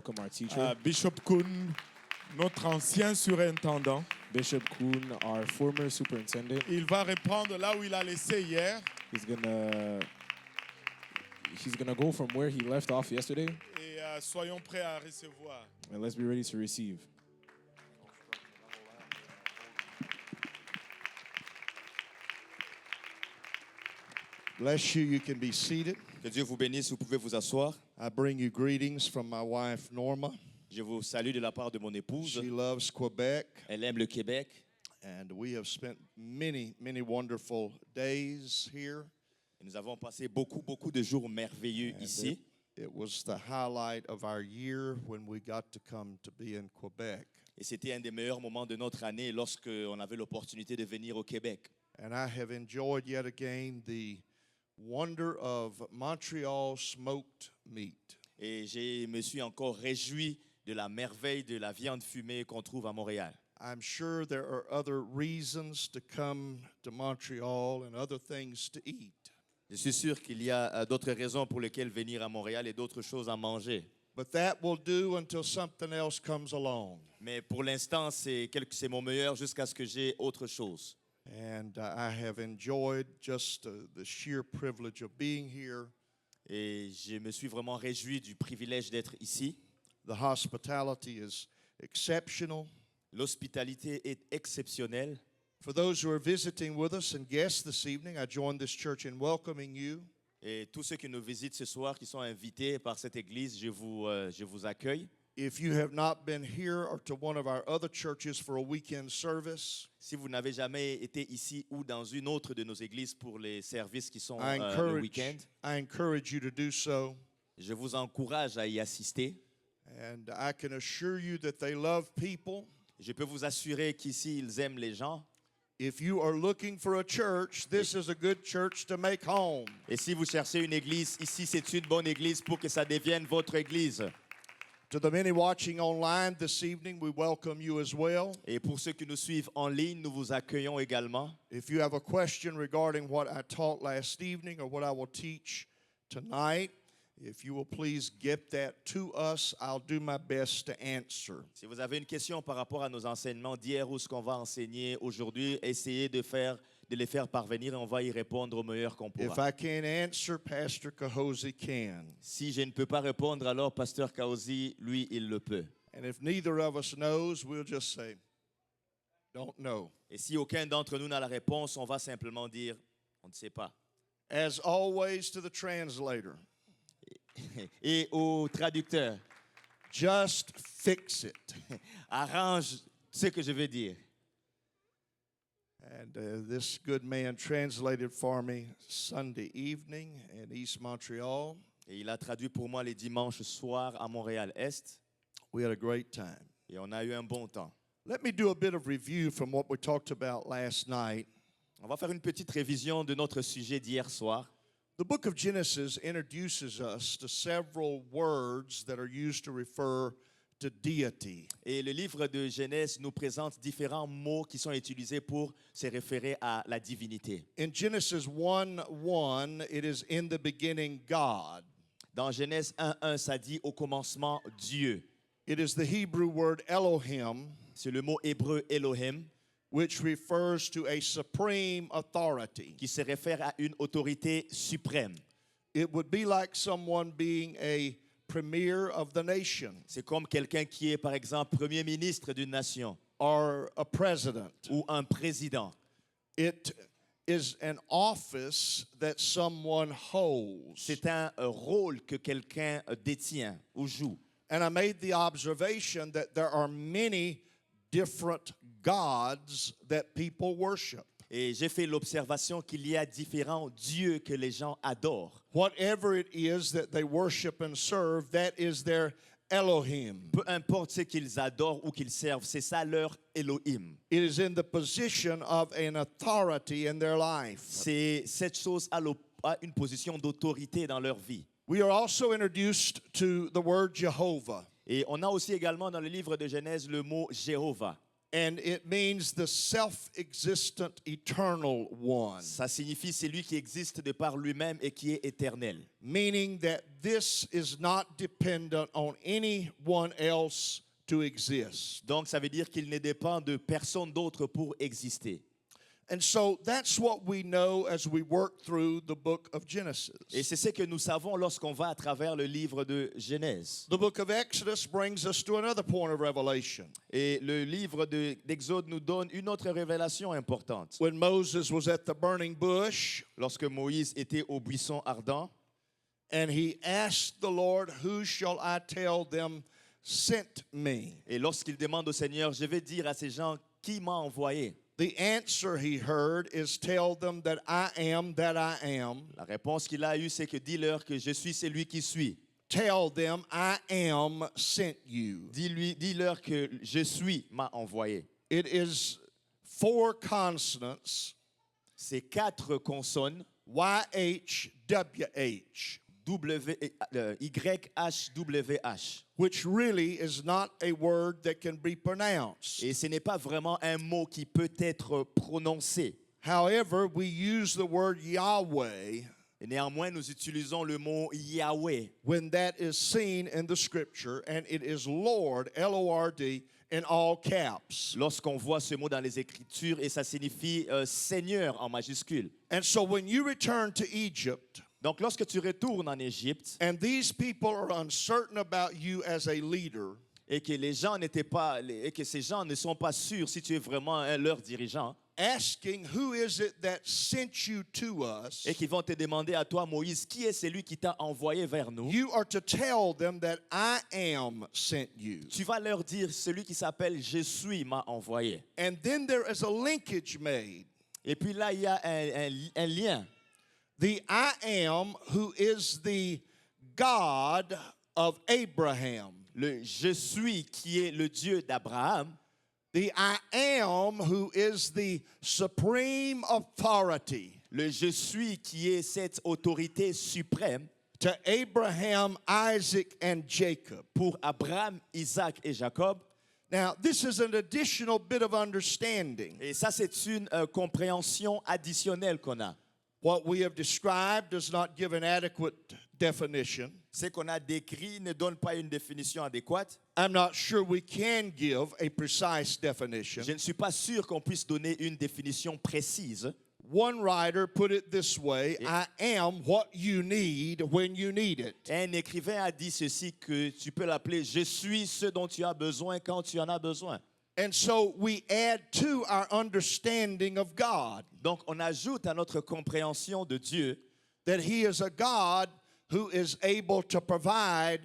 Welcome our teacher, Bishop Kuhn, notre ancien surintendant. Bishop Kuhn, our former superintendent. Il va reprendre là où il a laissé hier. He's gonna go from where he left off yesterday, Et soyons prêts à recevoir. and let's be ready to receive. Bless you. You can be seated. Que Dieu vous bénisse, vous pouvez vous asseoir. I bring you greetings from my wife, Norma. Je vous salue de la part de mon épouse. She loves Quebec, Elle aime le Québec and we have spent many, many wonderful days here. et nous avons passé beaucoup de jours merveilleux And ici. it was the highlight of our year when we got to come to be in Quebec. Et c'était un des meilleurs moments de notre année lorsque on avait l'opportunité de venir au Québec. And I have enjoyed yet again the wonder of Montreal smoked meat. Et je me suis encore réjoui de la merveille de la viande fumée qu'on trouve à Montréal. I'm sure there are other reasons to come to Montreal and other things to eat. Je suis sûr qu'il y a d'autres raisons pour lesquelles venir à Montréal et d'autres choses à manger. But that will do until something else comes along. Mais pour l'instant, c'est mon meilleur jusqu'à ce que j'ai autre chose. And I have enjoyed just the sheer privilege of being here. Et je me suis vraiment réjoui du privilège d'être ici. The hospitality is exceptional. L'hospitalité est exceptionnelle. For those who are visiting with us and guests this evening, I join this church in welcoming you. Et tous ceux qui nous visitent ce soir, qui sont invités par cette église, je vous accueille. If you have not been here or to one of our other churches for a weekend service, Si vous n'avez jamais été ici ou dans une autre de nos églises pour les services qui sont I le week-end, encourage you to do so. je vous encourage à y assister. And I can assure you that they love people. Je peux vous assurer qu'ici, ils aiment les gens. If you are looking for a church, this is a good church to make home. Et si vous cherchez une église, ici, c'est une bonne église pour que ça devienne votre église. To the many watching online this evening, we welcome you as well. Et pour ceux qui nous suivent en ligne, nous vous accueillons également. If you have a question regarding what I taught last evening or what I will teach tonight, if you will please get that to us, I'll do my best to answer. Si vous avez une question par rapport à nos enseignements d'hier ou ce qu'on va enseigner aujourd'hui, essayez de les faire parvenir et on va y répondre au meilleur qu'on If pourra. I can't answer, Pastor Cahosi can. Si je ne peux pas répondre, alors Pasteur Kaosi, lui, il le peut. And if neither of us knows, we'll just say, don't know. Et si aucun d'entre nous n'a la réponse, on va simplement dire, on ne sait pas. As always, to the translator, Et au traducteur, just fix it. arrange ce que je veux dire. And this good man translated for me Sunday evening in East Montreal. Et il a traduit pour moi les dimanches soirs à Montréal-Est. We had a great time. Et on a eu un bon temps. Let me do a bit of review from what we talked about last night. On va faire une petite révision de notre sujet d'hier soir. The book of Genesis introduces us to several words that are used to refer to deity. Et le livre de Genèse nous présente différents mots qui sont utilisés pour se référer à la divinité. In Genesis 1:1, it is in the beginning God. Dans Genèse 1:1, ça dit au commencement Dieu. It is the Hebrew word Elohim, C'est le mot hébreu Elohim which refers to a supreme authority. qui se réfère à une autorité suprême. It would be like someone being a premier of the nation C'est comme quelqu'un qui est, par exemple, premier ministre d'une nation or a president. ou un président. It is an office that someone holds. C'est un rôle que quelqu'un détient ou joue. And I made the observation that there are many different gods that people worship. Et j'ai fait l'observation qu'il y a différents dieux que les gens adorent. Whatever it is that they worship and serve, that is their Elohim. Peu importe ce qu'ils adorent ou qu'ils servent, c'est ça leur Elohim. It is in the position of an authority in their life. C'est cette chose a une position d'autorité dans leur vie. We are also introduced to the word Jehovah. Et on a aussi également dans le livre de Genèse le mot Jéhovah. And it means the self-existent, eternal one. Ça signifie c'est lui qui existe de par lui-même et qui est éternel. Meaning that this is not dependent on anyone else to exist. Donc ça veut dire qu'il ne dépend de personne d'autre pour exister. And so that's what we know as we work through the book of Genesis. Et c'est ce que nous savons lorsqu'on va à travers le livre de Genèse. The book of Exodus brings us to another point of revelation. Et le livre d'Exode nous donne une autre révélation importante. When Moses was at the burning bush Lorsque Moïse était au buisson ardent, and he asked the Lord, "Who shall I tell them sent me?" et lorsqu'il demande au Seigneur, je vais dire à ces gens qui m'a envoyé. The answer he heard is, "Tell them that I am that I am. La réponse qu'il a eue, c'est que dis-leur que je suis celui qui suis. Tell them I am sent you." Dis-leur que je suis m'a envoyé. It is 4 consonants, C'est 4 consonnes, YHWH, YHWH. which really is not a word that can be pronounced. Et ce n'est pas vraiment un mot qui peut être prononcé. However, we use the word Yahweh Et néanmoins, nous utilisons le mot Yahweh when that is seen in the scripture, and it is Lord, L-O-R-D, in all caps. lorsqu'on voit ce mot dans les Écritures et ça signifie Seigneur en majuscule. And so when you return to Egypt, Donc lorsque tu retournes en Égypte and these people are uncertain about you as a leader, et que les gens n'étaient pas et que ces gens ne sont pas sûrs si tu es vraiment leur dirigeant asking, "Who is it that sent you to us?" et qu'ils vont te demander à toi Moïse qui est celui qui t'a envoyé vers nous, You are to tell them that I am sent you. tu vas leur dire celui qui s'appelle Je suis m'a envoyé. And then there is a linkage made. Et puis là il y a un lien. The I am who is the God of Abraham. Le Je suis qui est le Dieu d'Abraham, The I am who is the supreme authority le Je suis qui est cette autorité suprême to Abraham, Isaac, and Jacob. pour Abraham, Isaac et Jacob. Now, this is an additional bit of understanding. Et ça c'est une compréhension additionnelle qu'on a. What we have described does not give an adequate definition. Ce qu'on a décrit ne donne pas une définition adéquate. I'm not sure we can give a precise definition. Je ne suis pas sûr qu'on puisse donner une définition précise. One writer put it this way: I am what you need when you need it. Un écrivain a dit ceci que tu peux l'appeler « Je suis ce dont tu as besoin quand tu en as besoin ». And so we add to our understanding of God Donc on ajoute à notre compréhension de Dieu that He is a God who is able to provide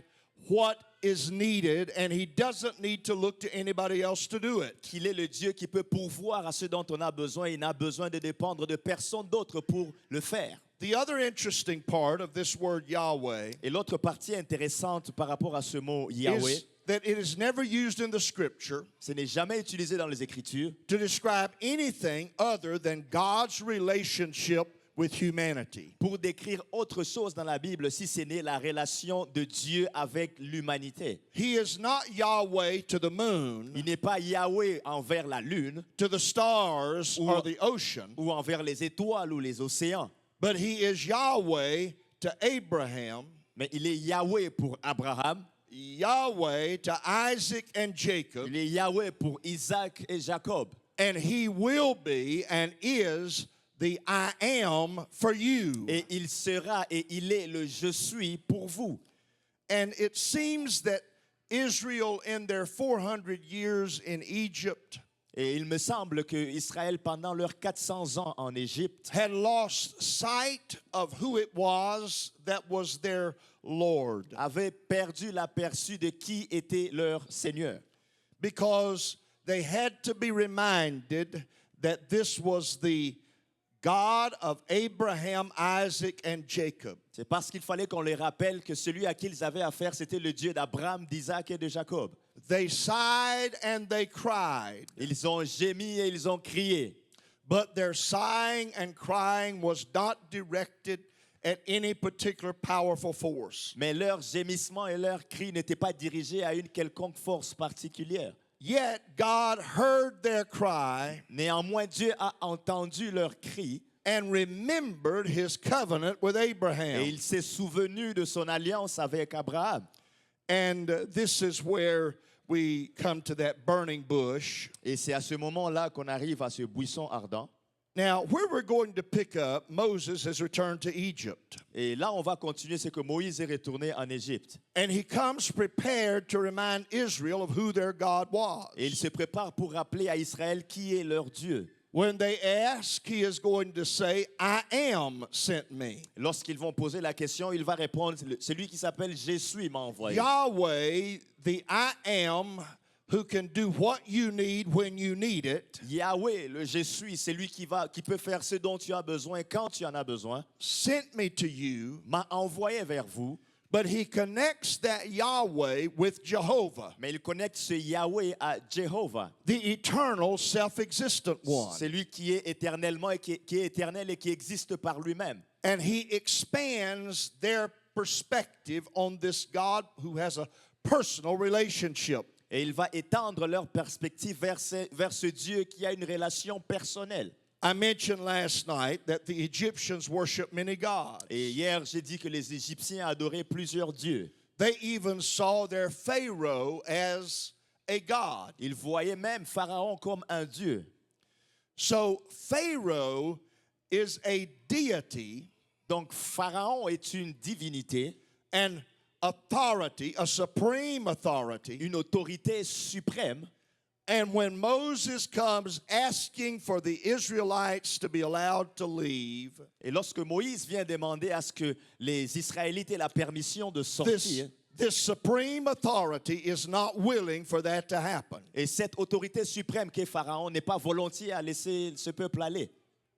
what is needed, and He doesn't need to look to anybody else to do it. qu'il est le Dieu qui peut pourvoir à ce dont on a besoin. Il n'a besoin de dépendre de personne d'autre pour le faire. The other interesting part of this word Yahweh Et l'autre partie intéressante par rapport à ce mot Yahweh, is that it is never used in the scripture ce n'est jamais utilisé dans les Écritures to describe anything other than God's relationship with humanity. pour décrire autre chose dans la Bible si ce n'est la relation de Dieu avec l'humanité. He is not Yahweh to the moon, Il n'est pas Yahweh envers la lune to the stars, or the ocean, ou envers les étoiles ou les océans, but He is Yahweh to Abraham, mais il est Yahweh pour Abraham, Yahweh to Isaac and Jacob, il est Yahweh pour Isaac et Jacob. and He will be and is the I am for you. Et il sera et il est le je suis pour vous. And it seems that Israel, in their 400 years in Egypt, Et il me semble que Israël, pendant leurs 400 ans en Égypte, had lost sight of who it was that was their Lord, avait perdu l'aperçu de qui était leur Seigneur. because they had to be reminded that this was the God of Abraham, Isaac, and Jacob. C'est parce qu'il fallait qu'on les rappelle que celui à qui ils avaient affaire, c'était le Dieu d'Abraham, d'Isaac et de Jacob. They sighed and they cried, Ils ont gémi et ils ont crié. but their sighing and crying was not directed at any particular powerful force. Mais leurs gémissements et leurs cris n'étaient pas dirigés à une quelconque force particulière. Yet God heard their cry Néanmoins, Dieu a entendu leur cri and remembered his covenant with et Abraham. il s'est souvenu de son alliance avec Abraham. And this is where we come to that burning bush. Et c'est à ce moment-là qu'on arrive à ce buisson ardent. Now, where we're going to pick up, Moses has returned to Egypt. Et là, on va continuer, c'est que Moïse est retourné en Égypte. And he comes prepared to remind Israel of who their God was. Et il se prépare pour rappeler à Israël qui est leur Dieu. When they ask, he is going to say, I am sent me. Lorsqu'ils vont poser la question, il va répondre, celui qui s'appelle Je suis m'a envoyé. Yahweh, the I am, who can do what you need when you need it, Yahweh, le Je suis, c'est lui qui peut faire ce dont tu as besoin quand tu en as besoin, sent me to you. m'a envoyé vers vous. But he connects that Yahweh with Jehovah, Mais il connecte ce Yahweh à Jéhovah. the eternal, self-existent one. C'est lui qui est éternellement et qui est éternel et qui existe par lui-même. And he expands their perspective on this God who has a personal relationship. Et il va étendre leur perspective vers ce Dieu qui a une relation personnelle. I mentioned last night that the Egyptians worship many gods. Et hier, j'ai dit que les Égyptiens adoraient plusieurs dieux. They even saw their Pharaoh as a god. Ils voyaient même Pharaon comme un dieu. So Pharaoh is a deity Donc Pharaon est une divinité, and authority, a supreme authority. une autorité suprême. And when Moses comes asking for the Israelites to be allowed to leave, Et lorsque Moïse vient demander à ce que les Israélites aient la permission de this, sortir, this supreme authority is not willing for that to happen. et cette autorité suprême qu'est Pharaon n'est pas volontiers à laisser ce peuple aller.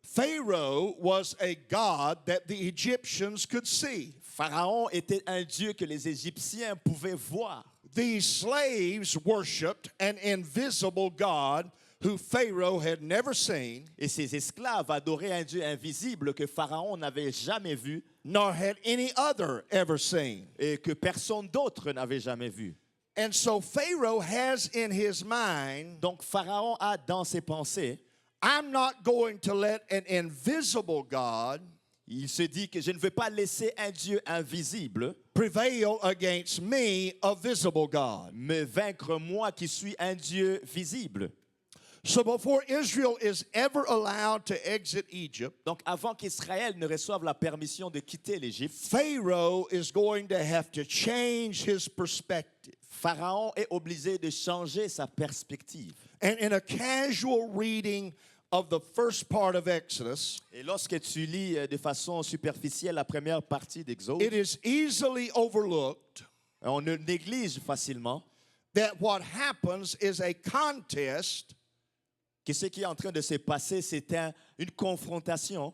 Pharaoh was a god that the Egyptians could see. Pharaon était un dieu que les Égyptiens pouvaient voir. These slaves worshiped an invisible God who Pharaoh had never seen, Et ces esclaves adoraient un dieu invisible que Pharaon n'avait jamais vu nor had any other ever seen. et que personne d'autre n'avait jamais vu. And so Pharaoh has in his mind, Donc Pharaon a dans ses pensées, I'm not going to let an invisible God il se dit que je ne veux pas laisser un dieu invisible prevail against me, a visible God. me vaincre moi qui suis un dieu visible. So before Israel is ever allowed to exit Egypt, Donc avant qu'Israël ne reçoive la permission de quitter l'Égypte, Pharaoh is going to have to change his perspective. Pharaon est obligé de changer sa perspective. And in a casual reading of the first part of Exodus, Et lorsque tu lis de façon superficielle la première partie d'Exode, it is easily overlooked on le néglige facilement that what happens is a contest, que ce qui est en train de se passer, c'est une confrontation,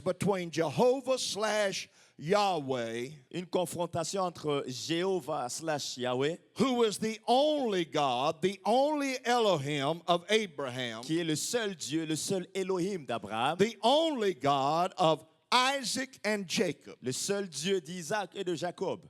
between Jehovah / Yahweh, une confrontation entre Jéhovah / Yahweh, who is the only God, the only Elohim of Abraham, qui est le seul Dieu, le seul Elohim d'Abraham, the only God of Isaac and Jacob, le seul Dieu d'Isaac et de Jacob.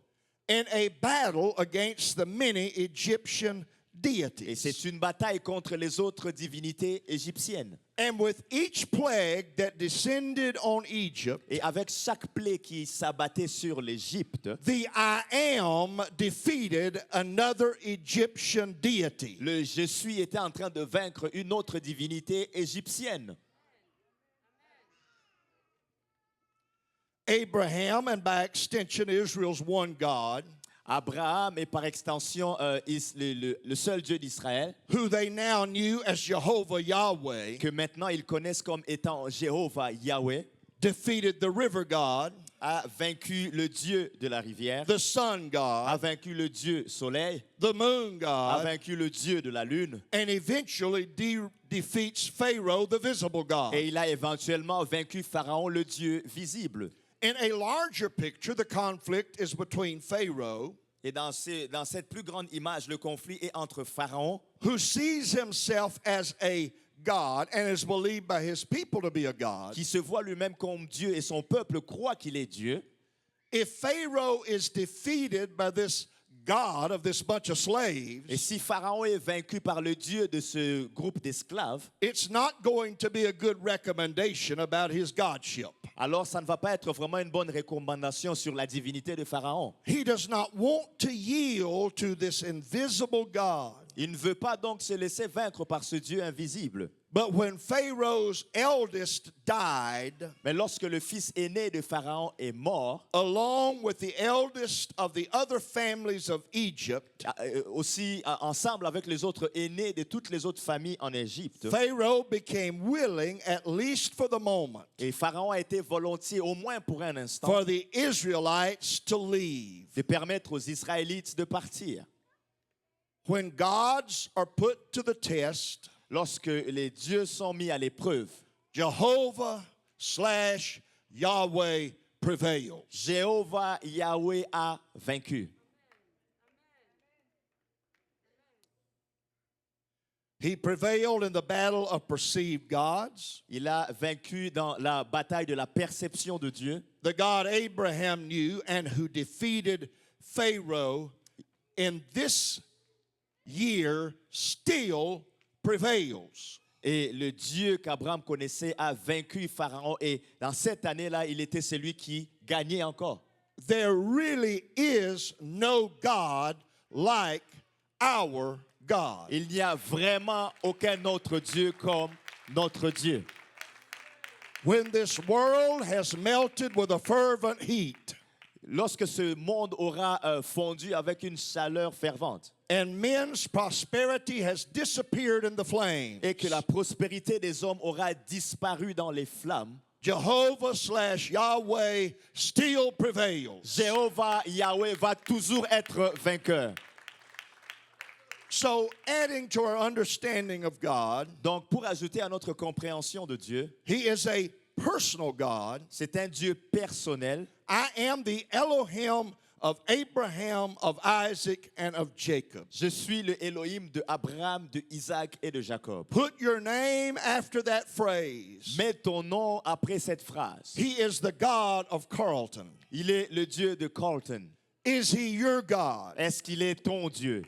in a battle against the many Egyptian Et deities. c'est une bataille contre les autres divinités égyptiennes. And with each plague that descended on Egypt, Et avec chaque plaie qui s'abattait sur l'Égypte, the I am defeated another Egyptian deity. le Je suis était en train de vaincre une autre divinité égyptienne. Abraham, and by extension Israel's one God, Abraham est par extension le seul Dieu d'Israël, who they now knew as Jehovah Yahweh, que maintenant ils connaissent comme étant Jéhovah Yahweh, defeated the river God, a vaincu le Dieu de la rivière, the sun a God, vaincu le Dieu soleil, the moon a God, vaincu le Dieu de la lune, and eventually defeats Pharaoh, the visible God. et il a éventuellement vaincu Pharaon, le Dieu visible. In a larger picture, the conflict is between Pharaoh, Et dans cette plus grande image, le conflit est entre Pharaon, who sees himself as a God and is believed by his people to be a God. qui se voit lui-même comme Dieu et son peuple croit qu'il est Dieu. If Pharaoh is defeated by this God of this bunch of Et slaves, si Pharaon est vaincu par le Dieu de ce groupe d'esclaves, it's not going to be a good recommendation about his godship. alors ça ne va pas être vraiment une bonne recommandation sur la divinité de Pharaon. He does not want to yield to this invisible God. Il ne veut pas donc se laisser vaincre par ce Dieu invisible. But when Pharaoh's eldest died, Mais lorsque le fils aîné de Pharaon est mort, along with the eldest of the other families of Egypt, aussi ensemble avec les autres aînés de toutes les autres familles en Égypte, Pharaoh became willing, at least for the moment, et Pharaon a été volontiers, au moins pour un instant, for the Israelites to leave. de permettre aux Israélites de partir. When gods are put to the test, Lorsque les dieux sont mis à l'épreuve, Jehovah/Yahweh prevails. Jéhovah Yahweh a vaincu. He prevailed in the battle of perceived gods. Il a vaincu dans la bataille de la perception de Dieu. The God Abraham knew and who defeated Pharaoh in this year still prevails. Et le Dieu qu'Abraham connaissait a vaincu Pharaon. Et dans cette année-là, il était celui qui gagnait encore. There really is no God like our God. Il n'y a vraiment aucun autre Dieu comme notre Dieu. When this world has melted with a fervent heat, Lorsque ce monde aura fondu avec une chaleur fervente and men's prosperity has disappeared in the flames, et que la prospérité des hommes aura disparu dans les flammes, Jehovah/Yahweh still prevails. Jéhovah Yahweh va toujours être vainqueur. So, adding to our understanding of God, Donc, pour ajouter à notre compréhension de Dieu, He is a personal God. c'est un Dieu personnel. I am the Elohim of Abraham, of Isaac, and of Jacob. Je suis le Elohim de Abraham, de Isaac et de Jacob. Put your name after that phrase. Mets ton nom après cette phrase. He is the God of Carlton. Il est le Dieu de Carlton. Is He your God? Est-ce qu'il est ton Dieu?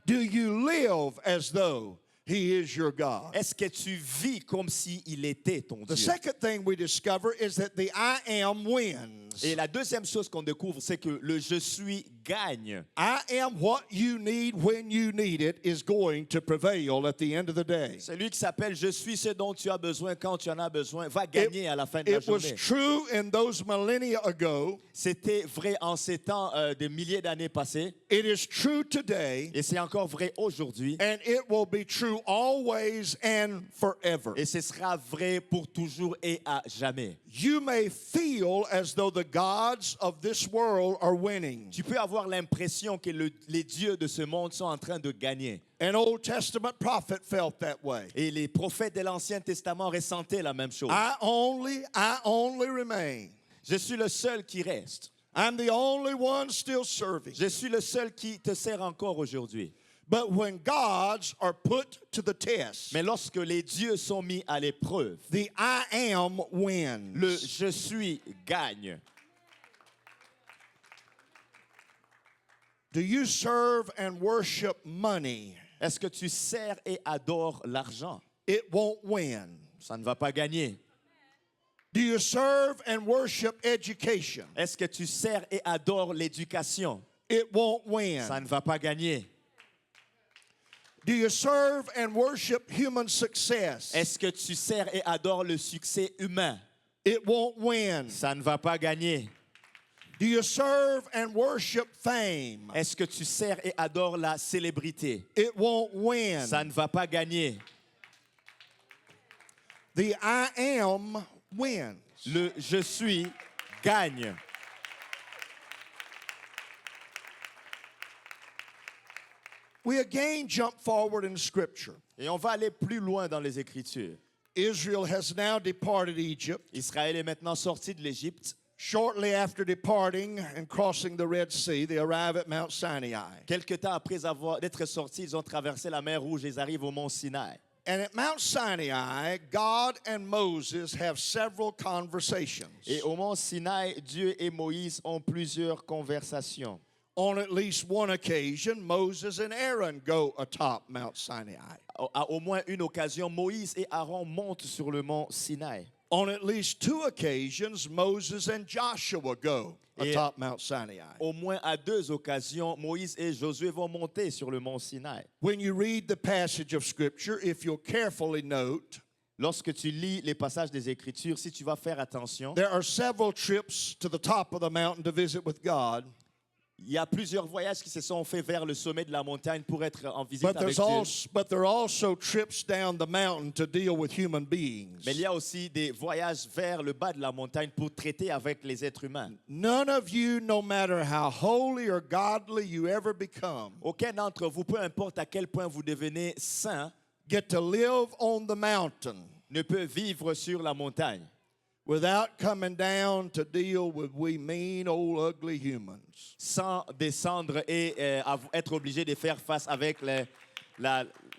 Do you live as though He is your God? Est-ce que tu vis comme si il était ton The Dieu? second thing we discover is that the I am wins. Et la deuxième chose qu'on découvre, c'est que le je suis gagne. I am what you need when you need it is going to prevail at the end of the day. Celui qui s'appelle je suis ce dont tu as besoin quand tu en as besoin va gagner à la fin de la It was journée. true in those millennia ago. C'était vrai en ces temps de milliers d'années passées It is true today. et c'est encore vrai aujourd'hui And it will be true always and forever. et ce sera vrai pour toujours et à jamais. You may feel as though the gods of this world are winning. Tu peux avoir l'impression que les dieux de ce monde sont en train de gagner. An Old Testament prophet felt that way. Et les prophètes de l'Ancien Testament ressentaient la même chose. I only remain. Je suis le seul qui reste. I'm the only one still serving. Je suis le seul qui te sert encore aujourd'hui. But when gods are put to the test, Mais lorsque les dieux sont mis à l'épreuve, the I am wins. le je suis gagne. Do you serve and worship money? Est-ce que tu sers et adores l'argent? It won't win. Ça ne va pas gagner. Do you serve and worship education? Est-ce que tu sers et adores l'éducation? It won't win. Ça ne va pas gagner. Do you serve and worship human success? Est-ce que tu sers et adores le succès humain? It won't win. Ça ne va pas gagner. Do you serve and worship fame? Est-ce que tu sers et adores la célébrité? It won't win. Ça ne va pas gagner. The I am wins. Le je suis gagne. We again jump forward in Scripture. Et on va aller plus loin dans les Écritures. Israel has now departed Egypt. Israël est maintenant sorti de l'Égypte. Shortly after departing and crossing the Red Sea, they arrive at Mount Sinai. Quelque temps après d'être sortis, ils ont traversé la mer Rouge et ils arrivent au mont Sinaï. And at Mount Sinai, God and Moses have several conversations. Et au mont Sinaï, Dieu et Moïse ont plusieurs conversations. On at least one occasion, Moses and Aaron go atop Mount Sinai. À au moins une occasion, Moïse et Aaron montent sur le mont Sinaï. On at least two occasions, Moses and Joshua go Et- atop Mount Sinai. Au moins à 2 occasions, Moïse et Josué vont monter sur le mont Sinaï. When you read the passage of Scripture, if you'll carefully note, Lorsque tu lis les passages des Écritures, si tu vas faire attention, there are several trips to the top of the mountain to visit with God, il y a plusieurs voyages qui se sont faits vers le sommet de la montagne pour être en visite but avec there's Dieu. but there are also trips down the mountain to deal with human beings. Mais il y a aussi des voyages vers le bas de la montagne pour traiter avec les êtres humains. None of you, no matter how holy or godly you ever become, Aucun d'entre vous, peu importe à quel point vous devenez saint, get to live on the mountain ne peut vivre sur la montagne without coming down to deal with we mean old ugly humans. sans descendre et être obligé de faire face avec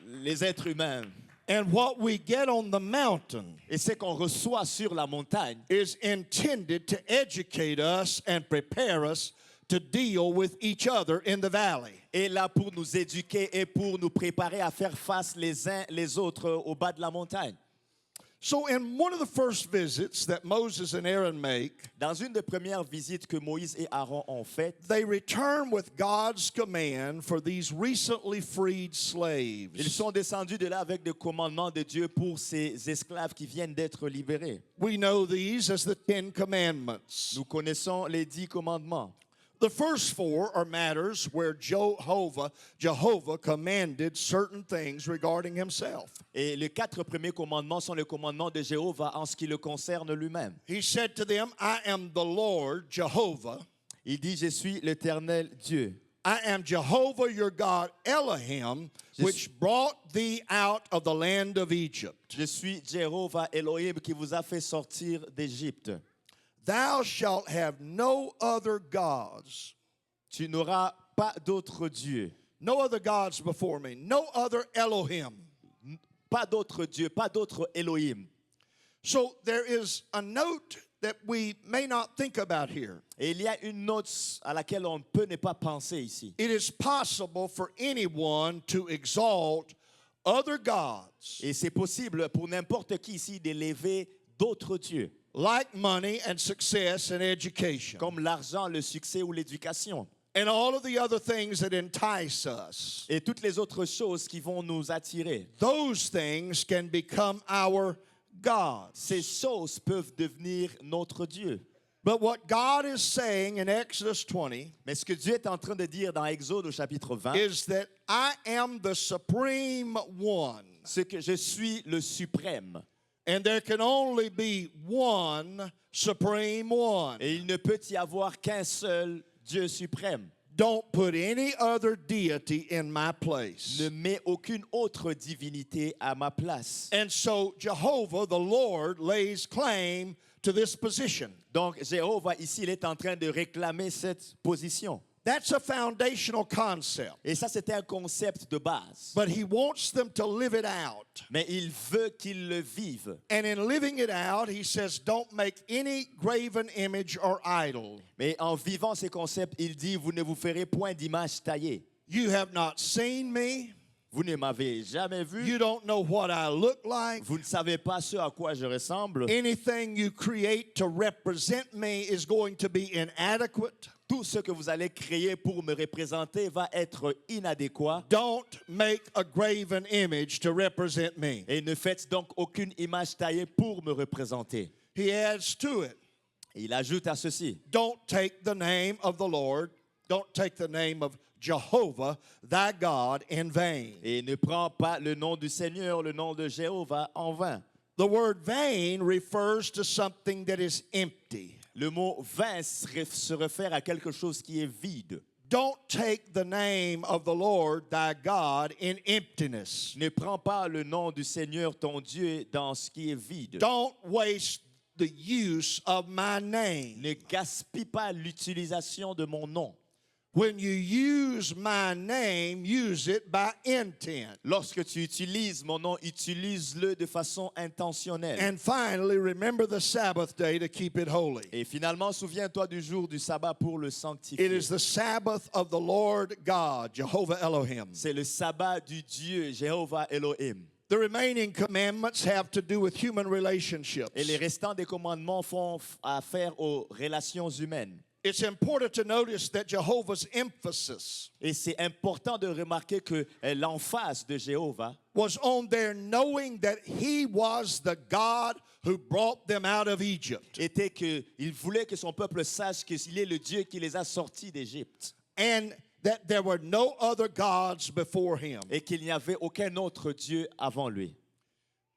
les êtres humains. And what we get on the mountain Et ce qu'on reçoit sur la montagne is intended to educate us and prepare us to deal with each other in the valley. est là pour nous éduquer et pour nous préparer à faire face les uns les autres au bas de la montagne. So, in one of the first visits that Moses and Aaron make, Dans une des premières visites que Moïse et Aaron ont faites, they return with God's command for these recently freed ils slaves. sont descendus de là avec des commandements de Dieu pour ces esclaves qui viennent d'être libérés. We know these as the Ten Commandments. Nous connaissons les 10 commandements. The first four are matters where Jehovah commanded certain things regarding himself. Et les 4 premiers commandements sont les commandements de Jéhovah en ce qui le concerne lui-même. He said to them, I am the Lord Jehovah. Il dit, je suis l'Éternel Dieu. I am Jehovah your God Elohim, which brought thee out of the land of Egypt. Je suis Jéhovah Elohim qui vous a fait sortir d'Égypte. Thou shalt have no other gods, Tu n'auras pas d'autre Dieu. no other gods before me, no other Elohim. Pas d'autre Dieu, pas d'autre Elohim. So there is a note that we may not think about here. Et il y a une note à laquelle on peut ne pas penser ici. It is possible for anyone to exalt other gods Et c'est possible pour n'importe qui ici d'élever d'autres dieux, like money and success and education comme l'argent, le succès ou l'éducation. and all of the other things that entice us. Et toutes les autres choses qui vont nous attirer. Those things can become our gods. Ces choses peuvent devenir notre Dieu. But what God is saying in Exodus 20 Mais ce que Dieu est en train de dire dans Exode au chapitre 20, is that I am the supreme one, c'est que je suis le suprême. and there can only be one supreme one. Et il ne peut y avoir qu'un seul Dieu suprême. Don't put any other deity in my place. Ne mets aucune autre divinité à ma place. And so Jehovah, the Lord, lays claim to this position. Donc Jéhovah ici, il est en train de réclamer cette position. That's a foundational concept. Et ça, c'était un concept de base. But he wants them to live it out. Mais il veut qu'ils le vivent. And in living it out, he says, don't make any graven image or idol. Mais en vivant ces concepts, il dit, vous ne vous ferez point d'image taillée. You have not seen me. Vous ne m'avez jamais vu. You don't know what I look like. Vous ne savez pas ce à quoi je ressemble. Anything you create to represent me is going to be inadequate. Tout ce que vous allez créer pour me représenter va être inadéquat. Don't make a graven image to represent me. Et ne faites donc aucune image taillée pour me représenter. He adds to it, Et il ajoute à ceci, don't take the name of the Lord, don't take the name of Jehovah, thy God, in vain. et ne prends pas le nom du Seigneur, le nom de Jéhovah en vain. The word vain refers to something that is empty. Le mot vain se réfère à quelque chose qui est vide. Don't take the name of the Lord thy God in emptiness. Ne prends pas le nom du Seigneur ton Dieu dans ce qui est vide. Don't waste the use of my name. Ne gaspille pas l'utilisation de mon nom. When you use my name, use it by intent. Lorsque tu utilises mon nom, utilise-le de façon intentionnelle. And finally, remember the Sabbath day to keep it holy. Et finalement, souviens-toi du jour du sabbat pour le It sanctifier. is the Sabbath of the Lord God, Jehovah Elohim. C'est le sabbat du Dieu, Jéhovah Elohim. The remaining commandments have to do with human relationships. Et les restants des commandements font affaire aux relations humaines. It's important to notice that Jehovah's emphasis Et c'est important de remarquer que l'emphase de Jéhovah was on their knowing that he was the God who brought them out of Egypt. était qu'il voulait que son peuple sache qu'il est le Dieu qui les a sortis d'Égypte And that there were no other gods before him. et qu'il n'y avait aucun autre Dieu avant lui.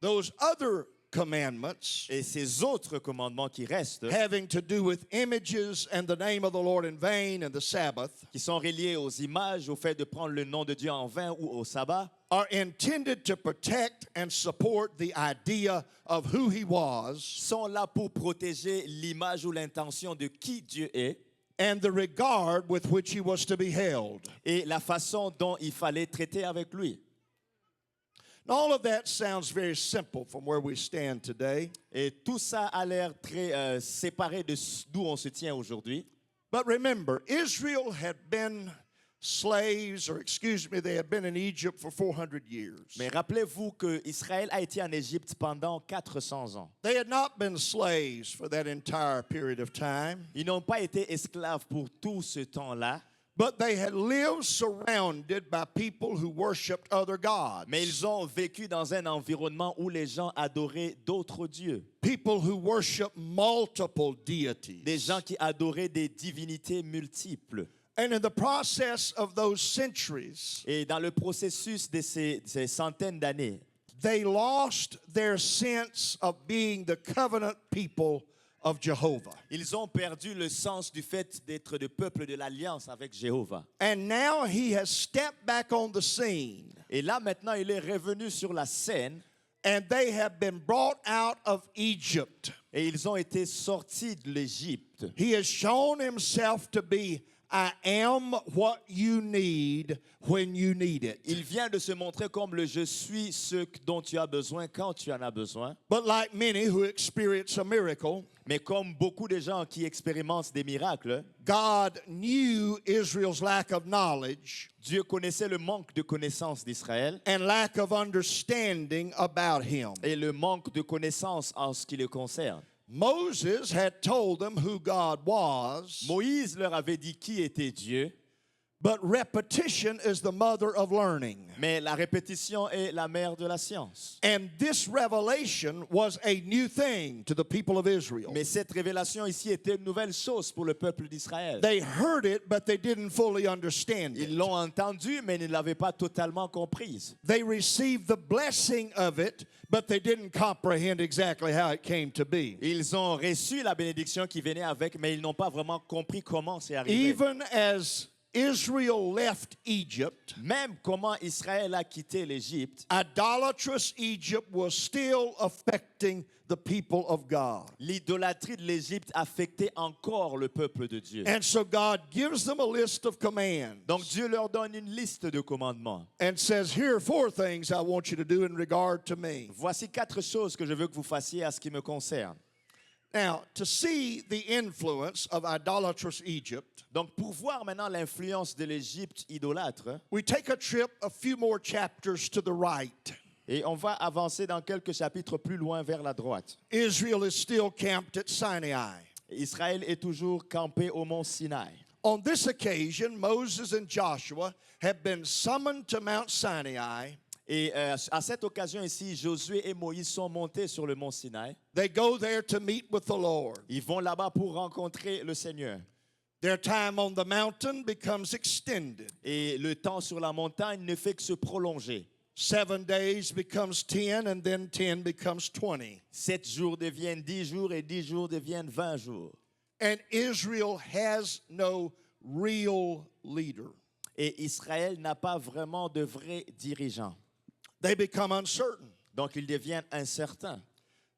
Those other commandments Et ces autres commandements qui restent, having to do with images and the name of the Lord in vain and the Sabbath qui sont reliés aux images, au fait de prendre le nom de Dieu en vain ou au sabbat, are intended to protect and support the idea of who he was sont là pour protéger l'image ou l'intention de qui Dieu est and the regard with which he was to be held. et la façon dont il fallait traiter avec lui. All of that sounds very simple from where we stand today. Et tout ça a l'air très séparé de d'où on se tient aujourd'hui. But remember, Israel had been slaves, or excuse me, they had been in Egypt for 400 years. Mais rappelez-vous que Israël a été en Égypte pendant 400 ans. They had not been slaves for that entire period of time, Ils n'ont pas été esclaves pour tout ce temps-là, but they had lived surrounded by people who worshiped other gods. mais ils ont vécu dans un environnement où les gens adoraient d'autres dieux. People who worship multiple deities. Des gens qui adoraient des divinités multiples. And in the process of those centuries, Et dans le processus de ces centaines d'années, they lost their sense of being the covenant people of Jehovah. ils ont perdu le sens du fait d'être le peuple de l'alliance avec Jéhovah. And now he has stepped back on the scene, Et là, maintenant, il est revenu sur la scène and they have been brought out of Egypt. et ils ont été sortis de l'Égypte. He has shown himself to be, I am what you need when you need it. Il vient de se montrer comme le je suis ce dont tu as besoin quand tu en as besoin. But like many who experience a miracle, Mais comme beaucoup de gens qui expérimentent des miracles, God knew Israel's lack of knowledge Dieu connaissait le manque de connaissance d'Israël and lack of understanding about him. et le manque de connaissance en ce qui le concerne. Moses had told them who God was, Moïse leur avait dit qui était Dieu, but repetition is the mother of learning. mais la répétition est la mère de la science. And this revelation was a new thing to the people of Israel. Mais cette révélation ici était une nouvelle chose pour le peuple d'Israël. They heard it, but they didn't fully understand Ils it. l'ont entendue, mais ils ne l'avaient pas totalement comprise. They received the blessing of it, but they didn't comprehend exactly how it came to be. Ils ont reçu la bénédiction qui venait avec, mais ils n'ont pas vraiment compris comment c'est arrivé. Even as Israel left Egypt, Même comment Israël a quitté l'Égypte, idolatrous Egypt was still affecting the people of God. l'idolâtrie de l'Égypte affectait encore le peuple de Dieu. And so God gives them a list of commands Donc Dieu leur donne une liste de commandements. and says, here are 4 things I want you to do in regard to me. Voici 4 choses que je veux que vous fassiez à ce qui me concerne. Now, to see the influence of idolatrous Egypt, Donc pour voir maintenant l'influence de l'Égypte idolâtre, we take a trip a few more chapters to the right. et on va avancer dans quelques chapitres plus loin vers la droite. Israel is still camped at Sinai. Israël est toujours campé au mont Sinaï. On this occasion, Moses and Joshua have been summoned to Mount Sinai. Et à cette occasion ici, Josué et Moïse sont montés sur le mont Sinaï. They go there to meet with the Lord. Ils vont là-bas pour rencontrer le Seigneur. Their time on the mountain becomes extended. Et le temps sur la montagne ne fait que se prolonger. 7 days becomes 10, and then 10 becomes 20. 7 jours deviennent 10 jours et 10 jours deviennent 20 jours. And Israel has no real leader. Et Israël n'a pas vraiment de vrai dirigeant. They become uncertain. Donc ils deviennent incertains.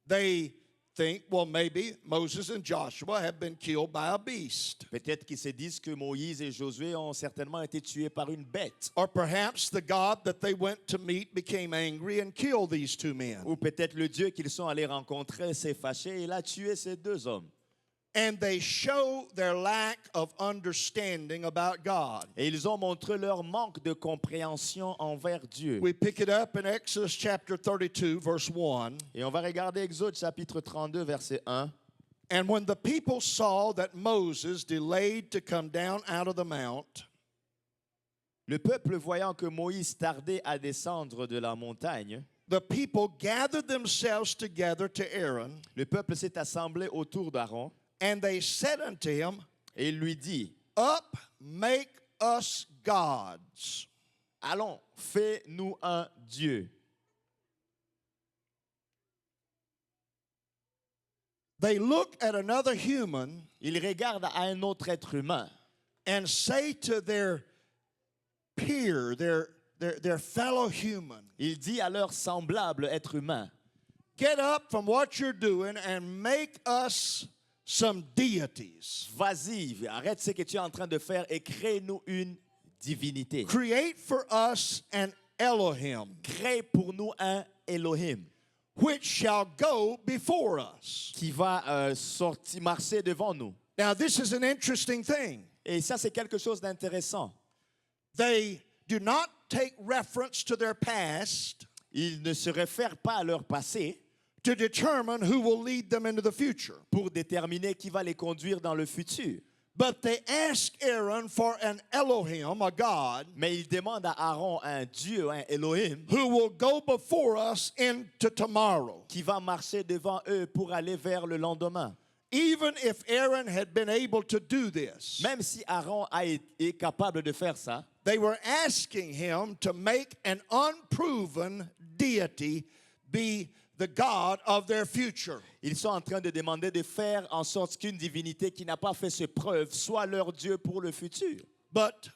They think, well, maybe Moses and Joshua have been killed by a beast. Peut-être qu'ils se disent que Moïse et Josué ont certainement été tués par une bête. Or perhaps the God that they went to meet became angry and killed these two men. Ou peut-être le Dieu qu'ils sont allés rencontrer s'est fâché et il a tué ces deux hommes. And they show their lack of understanding about God. Et ils ont montré leur manque de compréhension envers Dieu. We pick it up in Exodus chapter 32, verse 1. Et on va regarder Exode chapitre 32, verset 1. And when the people saw that Moses delayed to come down out of the mount, Le peuple, voyant que Moïse tardait à descendre de la montagne, the people gathered themselves together to Aaron, le peuple s'est assemblé autour d'Aaron and they said unto him, et il lui dit, Up, make us gods. allons, fais-nous un Dieu. They look at another human Il regarde à un autre être humain and say to their peer, their fellow human, il dit à leur semblable être humain, get up from what you're doing and make us some deities. vas-y, arrête ce que tu es en train de faire et crée-nous une divinité. Create for us an Elohim, Crée pour nous un Elohim which shall go before us. qui va sortir, marcher devant nous. Now, this is an interesting thing. Et ça, c'est quelque chose d'intéressant. They do not take reference to their past Ils ne se réfèrent pas à leur passé to determine who will lead them into the future. pour déterminer qui va les conduire dans le futur. But they ask Aaron for an Elohim, a God, Mais ils demandent à Aaron un Dieu, un Elohim, who will go before us into tomorrow. qui va marcher devant eux pour aller vers le lendemain. Even if Aaron had been able to do this, Même si Aaron est capable de faire ça, they were asking him to make an unproven deity be the God of their future. ils sont en train de demander de faire en sorte qu'une divinité qui n'a pas fait ses preuves soit leur Dieu pour le futur. But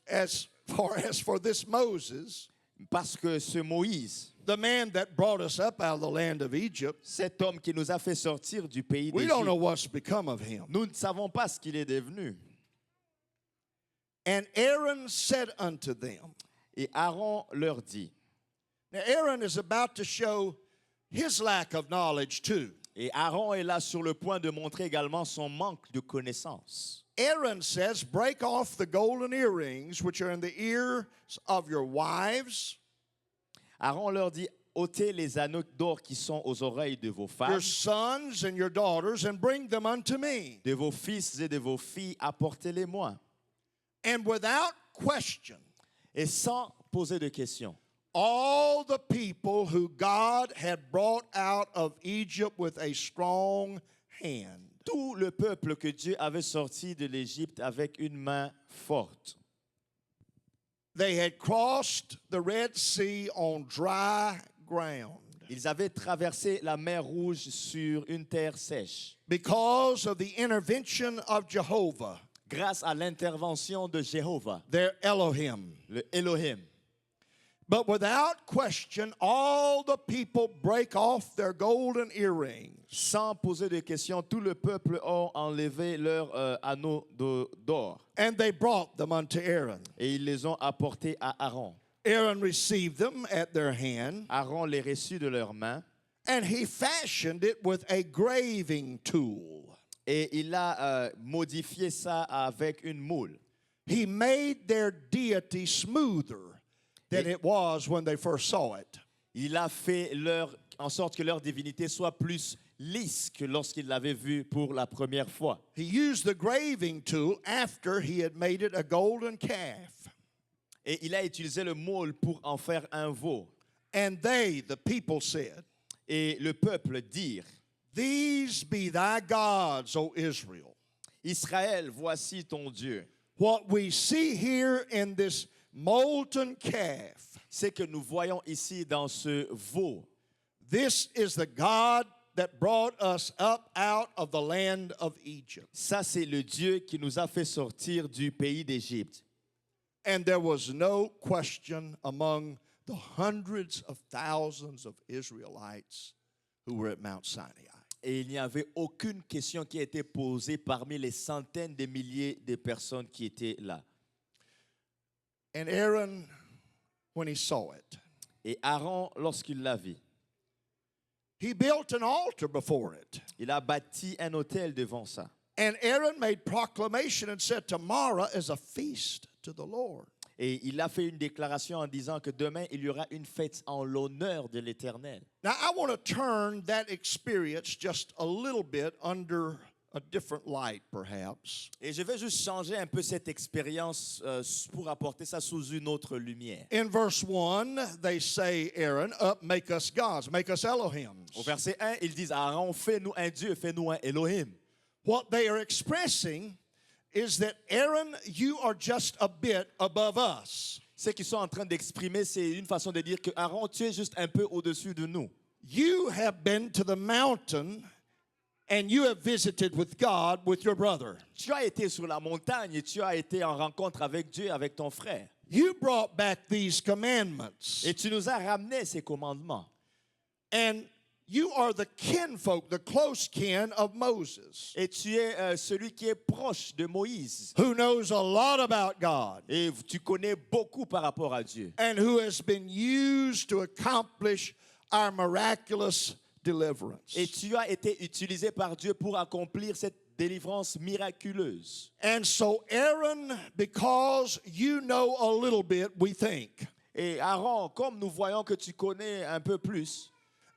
as far as for this Moses, Parce que ce Moïse, the man that brought us up out of the land of Egypt, cet homme qui nous a fait sortir du pays we don't know d'Égypte, what's become of him. nous ne savons pas ce qu'il est devenu. And Aaron said unto them, Et Aaron leur dit, now Aaron is about to show his lack of knowledge too. et Aaron est là sur le point de montrer également son manque de connaissance. Aaron says, break off the golden earrings which are in the ears of your wives, Aaron leur dit, ôtez les anneaux d'or qui sont aux oreilles de vos femmes, your sons and your daughters, and bring them unto me. de vos fils et de vos filles, apportez-les-moi. And without question, Et sans poser de questions, all the people who God had brought out of Egypt with a strong hand, tout le peuple que Dieu avait sorti de l'Égypte avec une main forte. they had crossed the Red Sea on dry ground Ils avaient traversé la mer Rouge sur une terre sèche because of the intervention of Jehovah, grâce à l'intervention de Jéhovah, their Elohim. le Elohim. But without question, all the people break off their golden earrings. Sans poser de questions, tout le peuple a enlevé leurs anneaux d'or And they brought them unto Aaron. et ils les ont apportés à Aaron. Aaron received them at their hand, Aaron les reçut de leurs mains and he fashioned it with a graving tool. et il a modifié ça avec une moule. He made their deity smoother than it was when they first saw it. Il a fait en sorte que leur divinité soit plus lisse que lorsqu'il l'avait vue pour la première fois. He used the graving tool after he had made it a golden calf. Et il a utilisé le moule pour en faire un veau. And they, the people, said, Et le peuple dirent, These be thy gods, O Israel. Israël, voici ton Dieu. What we see here in this molten calf, Ce que nous voyons ici dans ce veau, this is the God that brought us up out of the land of Egypt. ça c'est le Dieu qui nous a fait sortir du pays d'Égypte. And there was no question among the hundreds of thousands of Israelites who were at Mount Sinai. Et il n'y avait aucune question qui a été posée parmi les centaines de milliers de personnes qui étaient là. And Aaron, when he saw it, Et Aaron, lorsqu'il l'a vu, he built an altar before it. il a bâti un autel devant ça. And Aaron made proclamation and said, tomorrow is a feast to the Lord. Et il a fait une déclaration en disant que demain, il y aura une fête en l'honneur de l'Éternel. Now, I want to turn that experience just a little bit under a different light, perhaps. Et je vais juste changer un peu cette expérience pour apporter ça sous une autre lumière. In verse 1, they say, Aaron, up, make us gods, make us Elohims. Au verset 1, ils disent à Aaron, fais-nous un Dieu, fais-nous un Elohim. What they are expressing is that, Aaron, you are just a bit above us. Ce qu'ils sont en train d'exprimer, c'est une façon de dire que Aaron, tu es juste un peu au-dessus de nous. You have been to the mountain and you have visited with God with your brother. Tu as été sur la montagne et tu as été en rencontre avec Dieu, avec ton frère. You brought back these commandments. Et tu nous as ramené ces commandements. And you are the kinfolk, the close kin of Moses, Et tu es celui qui est proche de Moïse. who knows a lot about God Et tu connais beaucoup par rapport à Dieu. and who has been used to accomplish our miraculous deliverance. Et tu as été utilisé par Dieu pour accomplir cette délivrance miraculeuse. And so, Aaron, because you know a little bit, we think, Et Aaron, comme nous voyons que tu connais un peu plus,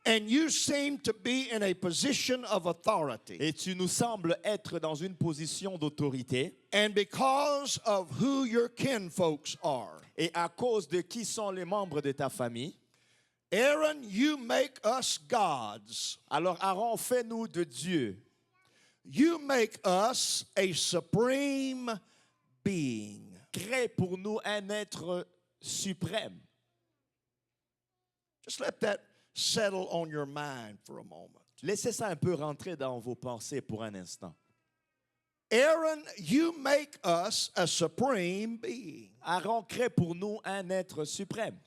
and you seem to be in a position of authority, et tu nous sembles être dans une position d'autorité, and because of who your kinfolks are, et à cause de qui sont les membres de ta famille, Aaron, you make us gods. alors Aaron, fais-nous de Dieu. You make us a supreme being. Crée pour nous un être suprême. Just let that settle on your mind for a moment. Laissez ça un peu rentrer dans vos pensées pour un instant. Aaron, you make us a supreme being. Aaron crée pour nous un être suprême.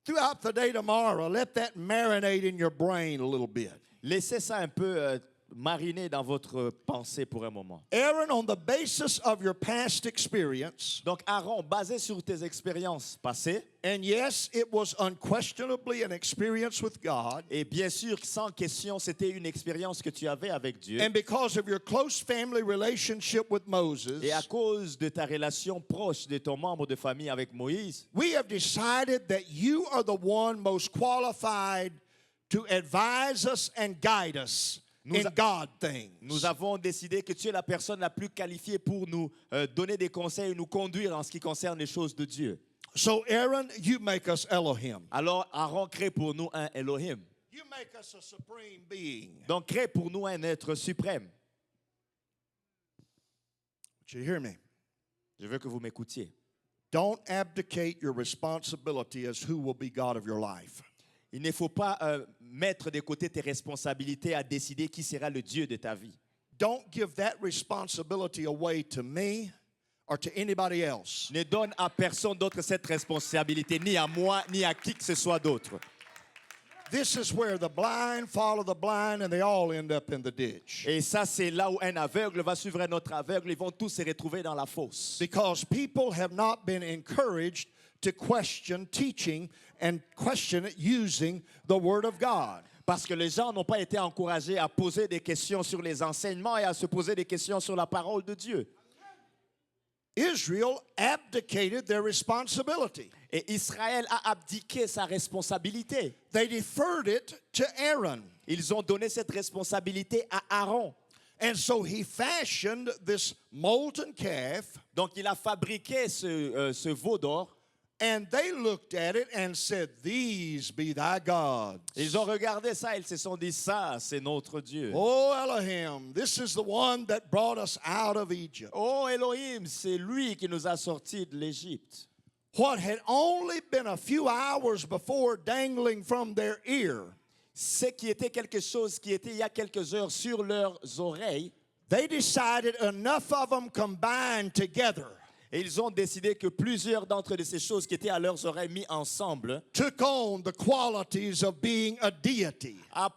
Throughout the day tomorrow, let that marinate in your brain a little bit. Laissez ça un peu mariner dans votre pensée pour un moment. Aaron, on the basis of your past experience, Donc Aaron, basé sur tes expériences passées, and yes, it was unquestionably an experience with God, et bien sûr, sans question, c'était une expérience que tu avais avec Dieu, and because of your close family relationship with Moses, et à cause de ta relation proche de ton membre de famille avec Moïse, we have decided that you are the one most qualified to advise us and guide us in God things. nous avons décidé que tu es la personne la plus qualifiée pour nous donner des conseils et nous conduire en ce qui concerne les choses de Dieu. So, Aaron, you make us Elohim. Alors Aaron crée pour nous un Elohim. You make us a supreme being. Donc crée pour nous un être suprême. Did you hear me? Je veux que vous m'écoutiez. Don't abdicate your responsibility as who will be God of your life. Il ne faut pas mettre de côté tes responsabilités à décider qui sera le Dieu de ta vie. Don't give that responsibility away to me or to anybody else. Ne donne à personne d'autre cette responsabilité, ni à moi, ni à qui que ce soit d'autre. This is where the blind follow the blind and they all end up in the ditch. Et ça, c'est là où un aveugle va suivre un autre aveugle. Ils vont tous se retrouver dans la fosse. Because people have not been encouraged to question teaching and question it using the Word of God. Parce que les gens n'ont pas été encouragés à poser des questions sur les enseignements et à se poser des questions sur la parole de Dieu. Israel abdicated their responsibility. Et Israël a abdiqué sa responsabilité. They deferred it to Aaron. Ils ont donné cette responsabilité à Aaron. And so he fashioned this molten calf, Donc il a fabriqué ce veau d'or. and they looked at it and said, "These be thy gods." Ils ont regardé ça, ils se sont dit, ça, c'est notre Dieu. Oh Elohim, this is the one that brought us out of Egypt. Oh Elohim, c'est lui qui nous a sortis de l'Égypte. What had only been a few hours before dangling from their ear, Ce qui était quelque chose qui était il y a quelques heures sur leurs oreilles, they decided enough of them combined together Et ils ont décidé que plusieurs d'entre de ces choses qui étaient à leurs oreilles mis ensemble took on the qualities of being a deity.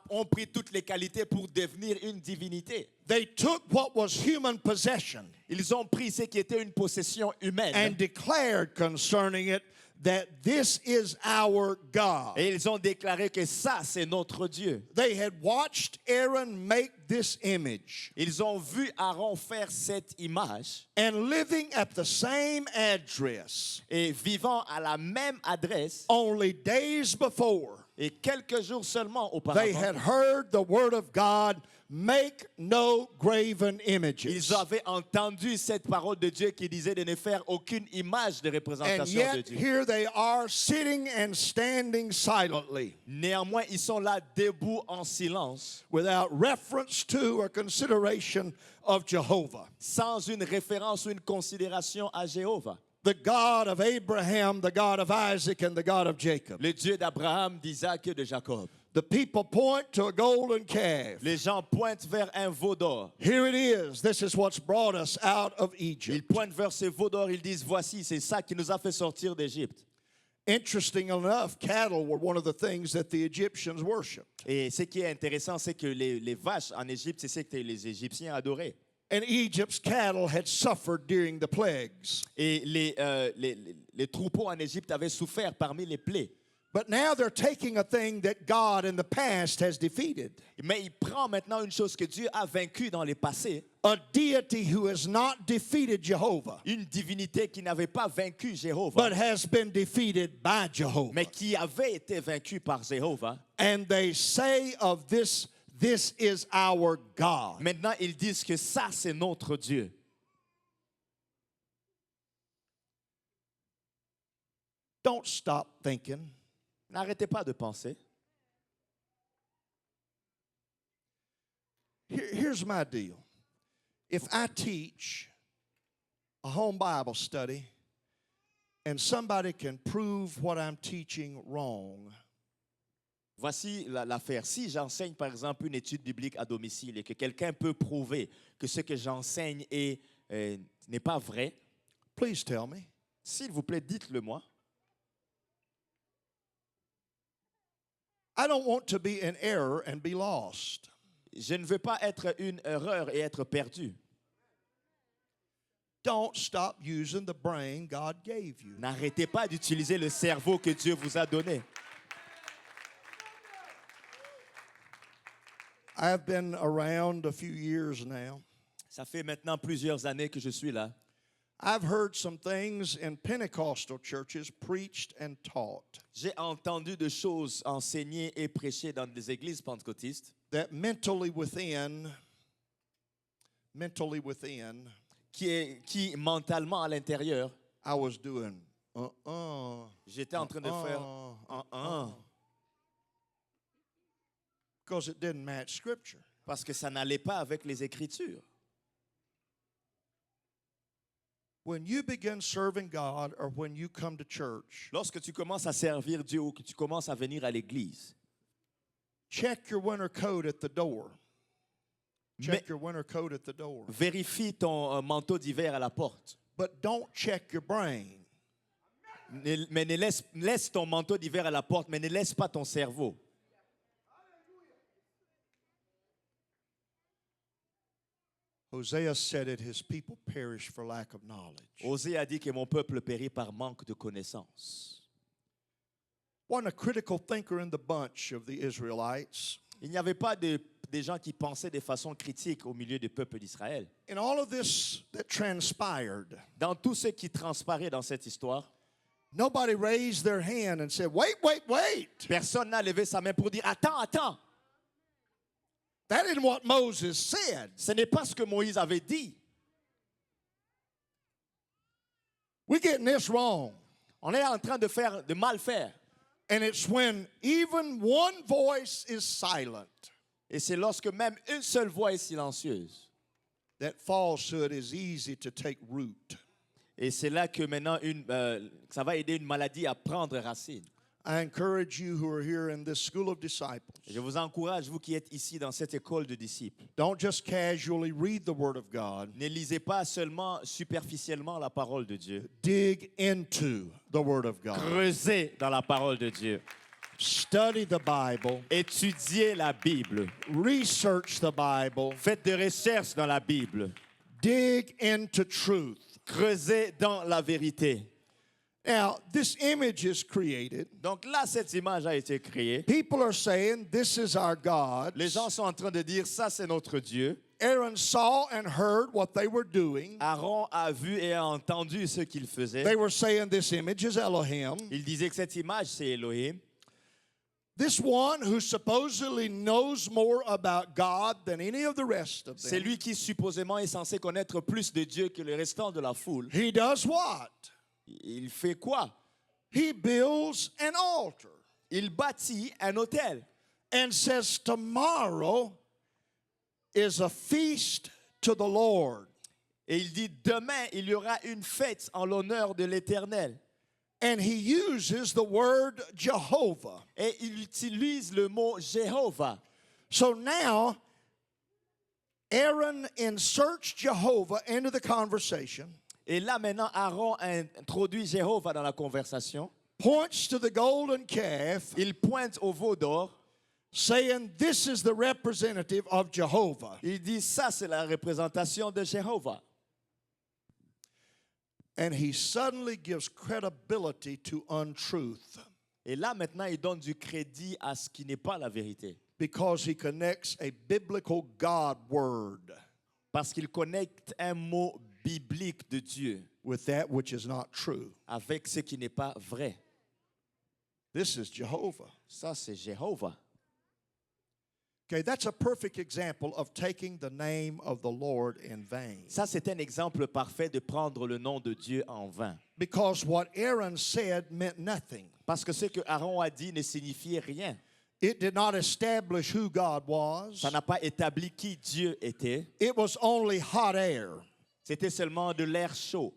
ont pris toutes les qualités pour devenir une divinité. They took what was human possession Ils ont pris ce qui était une possession humaine and declared concerning it that this is our God. et ils ont déclaré que ça, c'est notre Dieu. They had watched Aaron make this image, Ils ont vu Aaron faire cette image and living at the same address et vivant à la même adresse. only days before, Et quelques jours seulement they auparavant, had heard the word of God, make no graven images. ils avaient entendu cette parole de Dieu qui disait de ne faire aucune image de And représentation de yet Dieu. here they are sitting and standing silently Néanmoins, ils sont là debout en silence, without reference to or consideration of Jehovah, sans une référence ou une considération à Jéhovah, the God of Abraham, the God of Isaac, and the God of Jacob. le Dieu d'Abraham, d'Isaac et de Jacob. The people point to a golden calf. Les gens pointent vers un veau d'or. Here it is. This is what's brought us out of Ils Egypt. pointent vers ce veau d'or, ils disent, voici, c'est ça qui nous a fait sortir d'Égypte. Interesting enough, cattle were one of the things that the Egyptians worshiped. Et ce qui est intéressant, c'est que les vaches en Égypte, c'est ce que les Égyptiens adoraient. And Egypt's cattle had suffered during the plagues. Et les troupeaux en Égypte avaient souffert parmi les plaies. But now they're taking a thing that God in the past has defeated. Mais il prend maintenant une chose que Dieu a vaincue dans le passé, A deity who has not defeated Jehovah, une divinité qui n'avait pas vaincu but Jéhovah, has been defeated by Jehovah. mais qui avait été vaincue par Jéhovah. And they say of this, this is our God. Maintenant, ils disent que ça, c'est notre Dieu. Don't stop thinking. N'arrêtez pas de penser. Here's my deal. If I teach a home Bible study and somebody can prove what I'm teaching wrong, Voici l'affaire. Si j'enseigne, par exemple, une étude biblique à domicile et que quelqu'un peut prouver que ce que j'enseigne n'est pas vrai, please tell me. s'il vous plaît, dites-le moi. I don't want to be in error and be lost. Je ne veux pas être une erreur et être perdu. Don't stop using the brain God gave you. N'arrêtez pas d'utiliser le cerveau que Dieu vous a donné. I've been around a few years now. Ça fait maintenant plusieurs années que je suis là. I've heard some things in Pentecostal churches preached and taught J'ai entendu de choses enseignées et prêchées dans des églises pentecôtistes that mentally within, qui mentalement à l'intérieur, I was doing, j'étais en train de faire because it didn't match Scripture. parce que ça n'allait pas avec les Écritures. When you begin serving God or when you come to church, Lorsque tu commences à servir Dieu ou que tu commences à venir à l'église, check your winter coat at the door. Check Mais- your winter coat at the door. vérifie ton manteau d'hiver à la porte. But don't check your brain. Mais laisse ton manteau d'hiver à la porte, mais ne laisse pas ton cerveau. Hosea said it, his people perish for lack of knowledge. Osée a dit que mon peuple périt par manque de connaissance. Wasn't a critical thinker in the bunch of the Israelites. Il n'y avait pas des gens qui pensaient de façon critique au milieu du peuple d'Israël. In all of this that transpired, Dans tout ce qui transparaît dans cette histoire, nobody raised their hand and said, wait. personne n'a levé sa main pour dire « Attends, That isn't what Moses said. ce n'est pas ce que Moïse avait dit. We're getting this wrong. On est en train de mal faire. And it's when even one voice is silent Et c'est lorsque même une seule voix est silencieuse. that falsehood is easy to take root. Et c'est là que maintenant ça va aider une maladie à prendre racine. I encourage you who are here in this school of disciples. Je vous encourage, vous qui êtes ici dans cette école de disciples, Don't just casually read the Word of God. ne lisez pas seulement superficiellement la parole de Dieu. Dig into the Word of God. Creusez dans la parole de Dieu. Study the Bible. Étudiez la Bible. Research the Bible. Faites des recherches dans la Bible. Dig into truth. Creusez dans la vérité. Now, this image is created. Donc là, cette image a été créée. People are saying, this is our God. Les gens sont en train de dire, ça c'est notre Dieu. Aaron saw and heard what they were doing. Aaron a vu et a entendu ce qu'il faisait. They were saying this image is Elohim. Il disait que cette image, c'est Elohim. This one who supposedly knows more about God than any of the rest of C'est them. lui qui supposément est censé connaître plus de Dieu que le restant de la foule. He does what? Il fait quoi? He builds an altar Il bâtit un autel and says tomorrow is a feast to the Lord. et il dit demain il y aura une fête en l'honneur de l'Éternel. And he uses the word Jehovah. Et il utilise le mot Jéhovah. So now, Aaron inserts Jehovah into the conversation, Et là maintenant Aaron introduit Jéhovah dans la conversation. points to the golden calf, Il pointe au veau d'or. saying, this is the representative of Jehovah. Il dit ça c'est la représentation de Jéhovah. And he suddenly gives credibility to untruth Et là maintenant il donne du crédit à ce qui n'est pas la vérité. because he connects a biblical God word Parce qu'il connecte un mot biblique de Dieu with that which is not true. avec ce qui n'est pas vrai. This is Jehovah. Ça c'est Jéhovah. Okay, that's a perfect example of taking the name of the Lord in vain. Ça c'est un exemple parfait de prendre le nom de Dieu en vain. Because what Aaron said meant nothing. Parce que ce que Aaron a dit ne signifiait rien. It did not establish who God was. Ça n'a pas établi qui Dieu était. It was only hot air. C'était seulement de l'air chaud.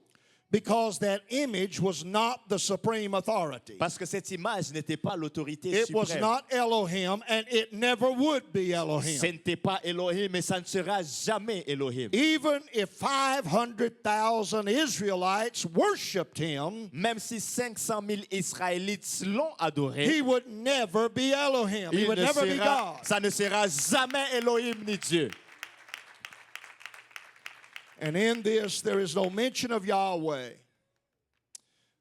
Because that image was not the supreme authority. Parce que cette image n'était pas l'autorité It was suprême. not Elohim, and it never would be Ce Elohim. n'était pas Elohim et ça ne sera jamais Elohim. Even if 500,000 Israelites worshipped him, Même si 500 000 Israélites l'ont adoré, he would never be Elohim. He would never be God. ça ne sera jamais Elohim ni Dieu. And in this, there is no mention of Yahweh.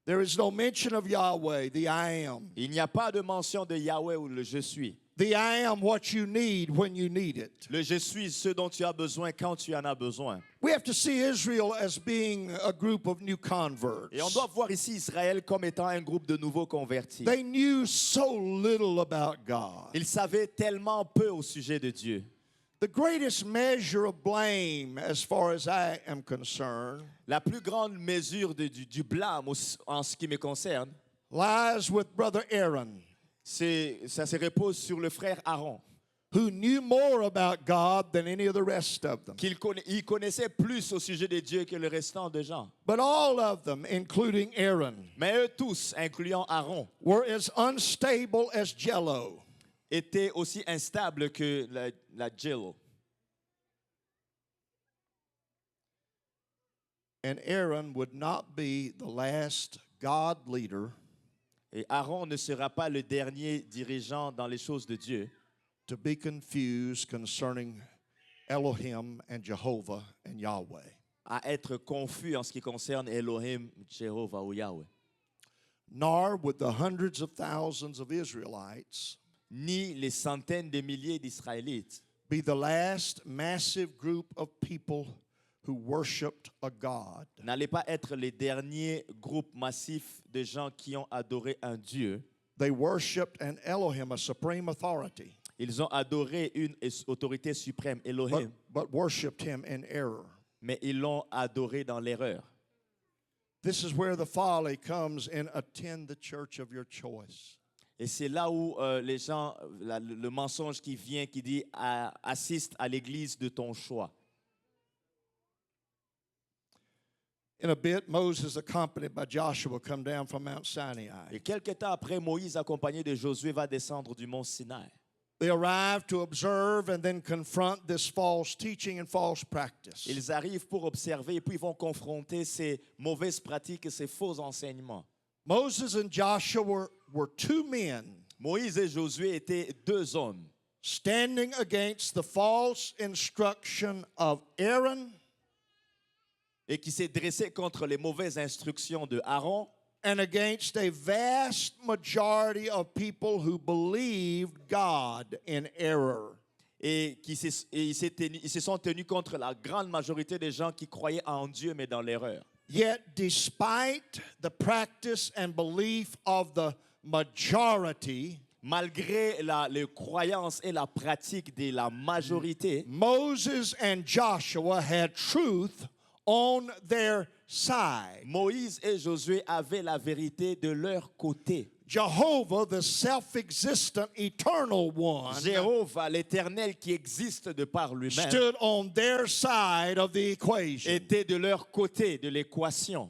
There is no mention of Yahweh, the I am. Il n'y a pas de mention de Yahweh ou le je suis. The I am what you need when you need it. Le je suis ce dont tu as besoin quand tu en as besoin. We have to see Israel as being a group of new converts. Et on doit voir ici Israël comme étant un groupe de nouveaux convertis. They knew so little about God. Ils savaient tellement peu au sujet de Dieu. The greatest measure of blame, as far as I am concerned, La plus grande mesure du blâme en ce qui me concerne, lies with Brother Aaron, ça se repose sur le frère Aaron, who knew more about God than any of the rest of them. il connaissait plus au sujet de Dieu que le restant des gens. But all of them, including Aaron, Mais eux tous, incluant Aaron, were as unstable as jello. étaient aussi instables que la jello. And Aaron would not be the last God leader Et Aaron ne sera pas le dernier dirigeant dans les choses de Dieu to be confused concerning Elohim and Jehovah and Yahweh. à être confus en ce qui concerne Elohim, Jéhovah ou Yahweh. Nor would the hundreds of thousands of Israelites Ni les centaines de milliers d'Israélites be the last massive group of people who worshiped a God. n'allaient pas être les derniers groupes massifs de gens qui ont adoré un Dieu. They worshiped an Elohim, a supreme authority, Ils ont adoré une autorité suprême, Elohim, but worshiped him in error. mais ils l'ont adoré dans l'erreur. This is where the folly comes in: attend the church of your choice. Et c'est là où les gens, le mensonge qui vient, qui dit assiste à l'église de ton choix. In a bit, Moses, accompanied by Joshua, come down from Mount Sinai. Et quelque temps après, Moïse, accompagné de Josué, va descendre du mont Sinaï. They arrive to observe and then confront this false teaching and false practice. Ils arrivent pour observer et puis ils vont confronter ces mauvaises pratiques et ces faux enseignements. Moses and Joshua were two men Moïse et Josué étaient deux hommes standing against the false instruction of Aaron et qui s'est dressé contre les mauvaises instructions de Aaron and against a vast majority of people who believed God in error. et ils se sont tenus contre la grande majorité des gens qui croyaient en Dieu mais dans l'erreur. Yet, despite the practice and belief of the majority, Malgré les croyances et la pratique de la majorité, Moses and Joshua had truth on their side. Moïse et Josué avaient la vérité de leur côté. Jehovah, the self-existent, eternal one, Jéhovah, l'Éternel qui existe de par lui-même, stood on their side of the equation. était de leur côté de l'équation.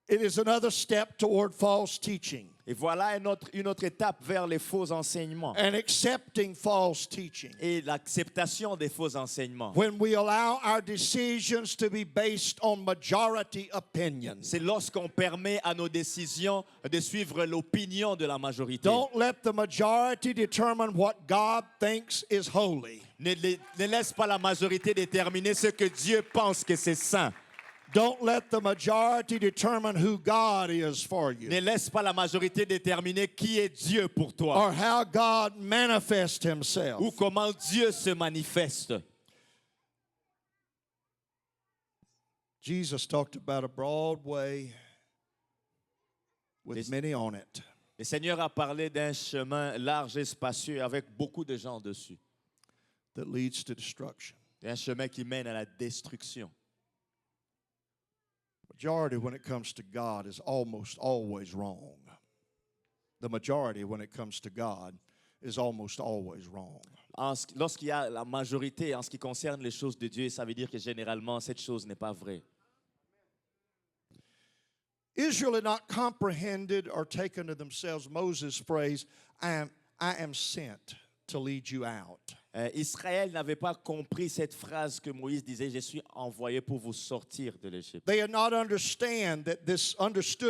It is another step toward false teaching Et voilà une autre étape vers les faux enseignements and accepting false teaching. et l'acceptation des faux enseignements. When we allow our decisions to be based on majority opinions. C'est lorsqu'on permet à nos décisions de suivre l'opinion de la majorité. Don't let the majority determine what God thinks is holy. Ne laisse pas la majorité déterminer ce que Dieu pense que c'est saint. Don't let the majority determine who God is for you Ne laisse pas la majorité déterminer qui est Dieu pour toi or how God manifests himself. ou comment Dieu se manifeste. Jesus talked about a broad way with This- many on it Le Seigneur a parlé d'un chemin large et spacieux avec beaucoup de gens dessus. that leads to destruction. Un chemin qui mène à la destruction. Majority when it comes to God is almost always wrong. The majority when it comes to God is almost always wrong. Lorsqu'il y a la majorité en ce qui concerne les choses de Dieu, ça veut dire que généralement cette chose n'est pas vraie. Israel had not comprehended or taken to themselves Moses' phrase, I am sent to lead you out. Israël n'avait pas compris cette phrase que Moïse disait, je suis envoyé pour vous sortir de l'Égypte. They had not understood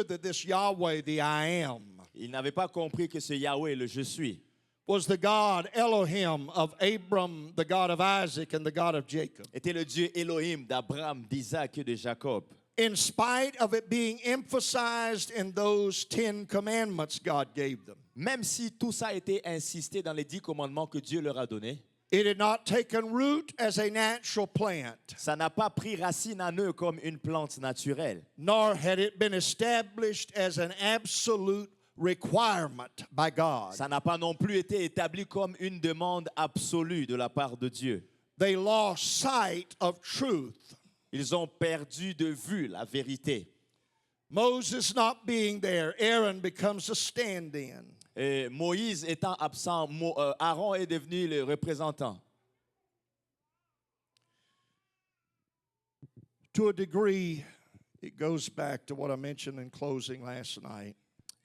that this Yahweh, the I am, Ils n'avaient pas compris que ce Yahweh, le je suis, was the God Elohim of Abram, the God of Isaac, and the God of Jacob. était le Dieu Elohim d'Abraham, d'Isaac et de Jacob. In spite of it being emphasized in those 10 commandments God gave them, Même si tout ça a été insisté dans les 10 commandements que Dieu leur a donnés, it had not taken root as a natural plant, ça n'a pas pris racine en eux comme une plante naturelle. nor had it been established as an absolute requirement by God. Ça n'a pas non plus été établi comme une demande absolue de la part de Dieu. They lost sight of truth. Ils ont perdu de vue la vérité. Moses not being there, Aaron becomes a stand-in. Et Moïse étant absent, Aaron est devenu le représentant. To a degree, it goes back to what I mentioned in closing last night.